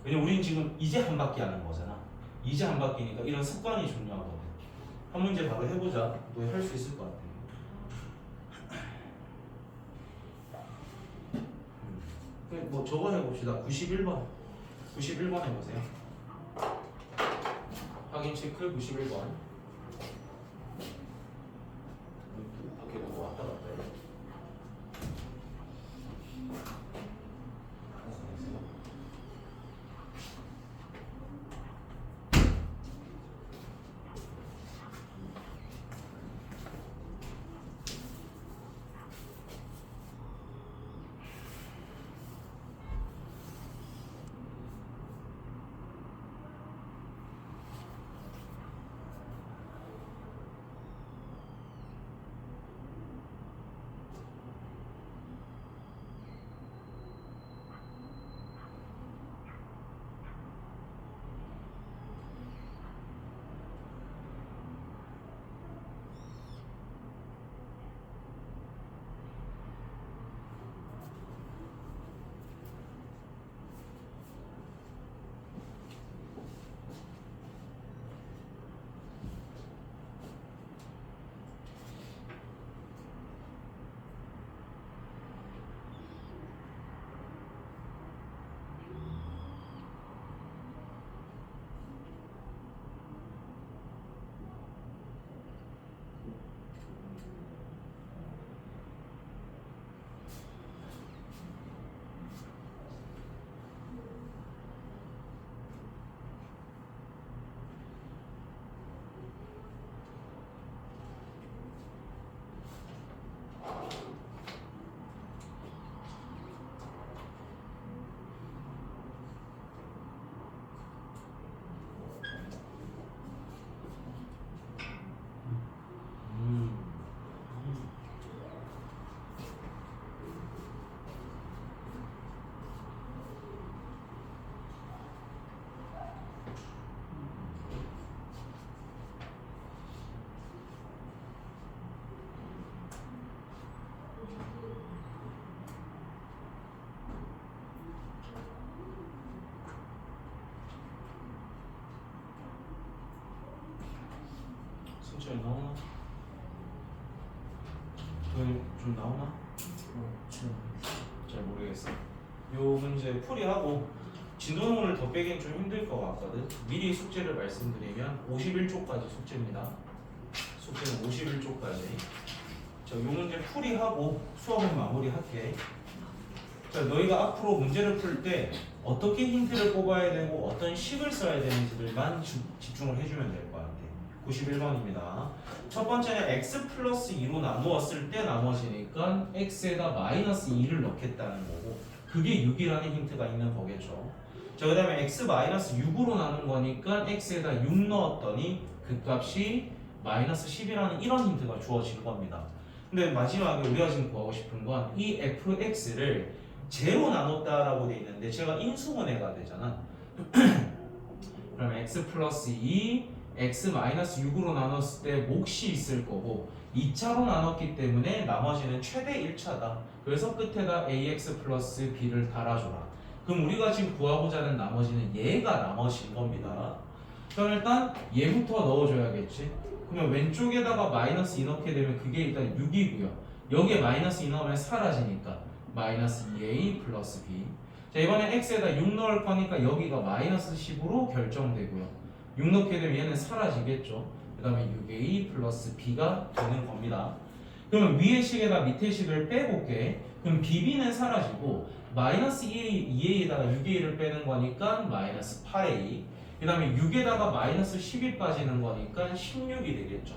왜냐면 우린 지금 이제 한 바퀴 하는 거잖아. 이제 한 바퀴니까 이런 습관이 중요하거든. 한 문제 바로 해보자. 너희 할 수 있을 것 같아. 뭐 저거 해봅시다. 91번. 91번 해보세요. 확인 체크 91번. 밖에 누구 왔다 갔다 해. 문제 나오나? 좀 나오나? 잘 모르겠어. 요 문제 풀이하고 진도문을 더 빼긴 좀 힘들 것 같거든. 미리 숙제를 말씀드리면 51쪽까지 숙제입니다. 숙제는 51쪽까지. 자, 요 문제 풀이하고 수업은 마무리할게. 자, 너희가 앞으로 문제를 풀 때 어떻게 힌트를 뽑아야 되고 어떤 식을 써야 되는지들만 집중을 해주면 될 것 같아. 91번입니다. 첫 번째는 x 플러스 2로 나누었을 때 나머지니까 x에다 마이너스 2를 넣겠다는 거고, 그게 6이라는 힌트가 있는 거겠죠. 자, 그 다음에 x 마이너스 6으로 나눈 거니까 x에다 6 넣었더니 그 값이 마이너스 10이라는 이런 힌트가 주어진 겁니다. 근데 마지막에 우리가 지금 구하고 싶은 건 이 fx를 제로 나눴다라고 돼 있는데 제가 인수분해가 되잖아. 그럼 x 플러스 2 x 마이너스 6으로 나눴을 때 몫이 있을 거고 2차로 나눴기 때문에 나머지는 최대 1차다. 그래서 끝에다 ax 플러스 b를 달아줘라. 그럼 우리가 지금 구하고자 하는 나머지는 얘가 나머지인 겁니다. 그럼 일단 얘부터 넣어줘야겠지. 그러면 왼쪽에다가 마이너스 2 넣게 되면 그게 일단 6이고요. 여기에 마이너스 2 넣으면 사라지니까 마이너스 2a 플러스 b. 자, 이번에 x에다 6 넣을 거니까 여기가 마이너스 10으로 결정되고요. 6 넣게 되면 얘는 사라지겠죠. 그 다음에 6a 플러스 b가 되는 겁니다. 그러면 위의 식에다 밑의 식을 빼볼게. 그럼 bb는 사라지고 마이너스 2a에다가 6a를 빼는 거니까 마이너스 8a. 그 다음에 6에다가 마이너스 10이 빠지는 거니까 16이 되겠죠.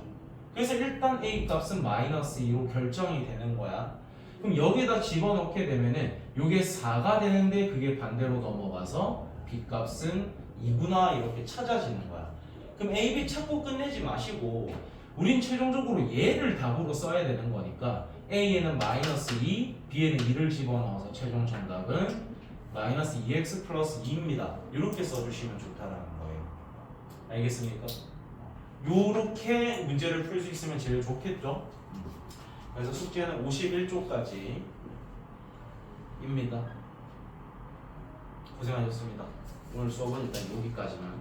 그래서 일단 a 값은 마이너스 2로 결정이 되는 거야. 그럼 여기에다 집어넣게 되면은 요게 4가 되는데 그게 반대로 넘어가서 b 값은 2구나 이렇게 찾아지는 거야. 그럼 a, b 찾고 끝내지 마시고 우린 최종적으로 얘를 답으로 써야 되는 거니까 a에는 마이너스 2, b에는 2를 집어넣어서 최종 정답은 마이너스 2x 플러스 2입니다. 이렇게 써주시면 좋다라는 거예요. 알겠습니까? 요렇게 문제를 풀 수 있으면 제일 좋겠죠? 그래서 숙제는 51쪽까지 입니다. 고생하셨습니다. 오늘 수업은 일단 여기까지만.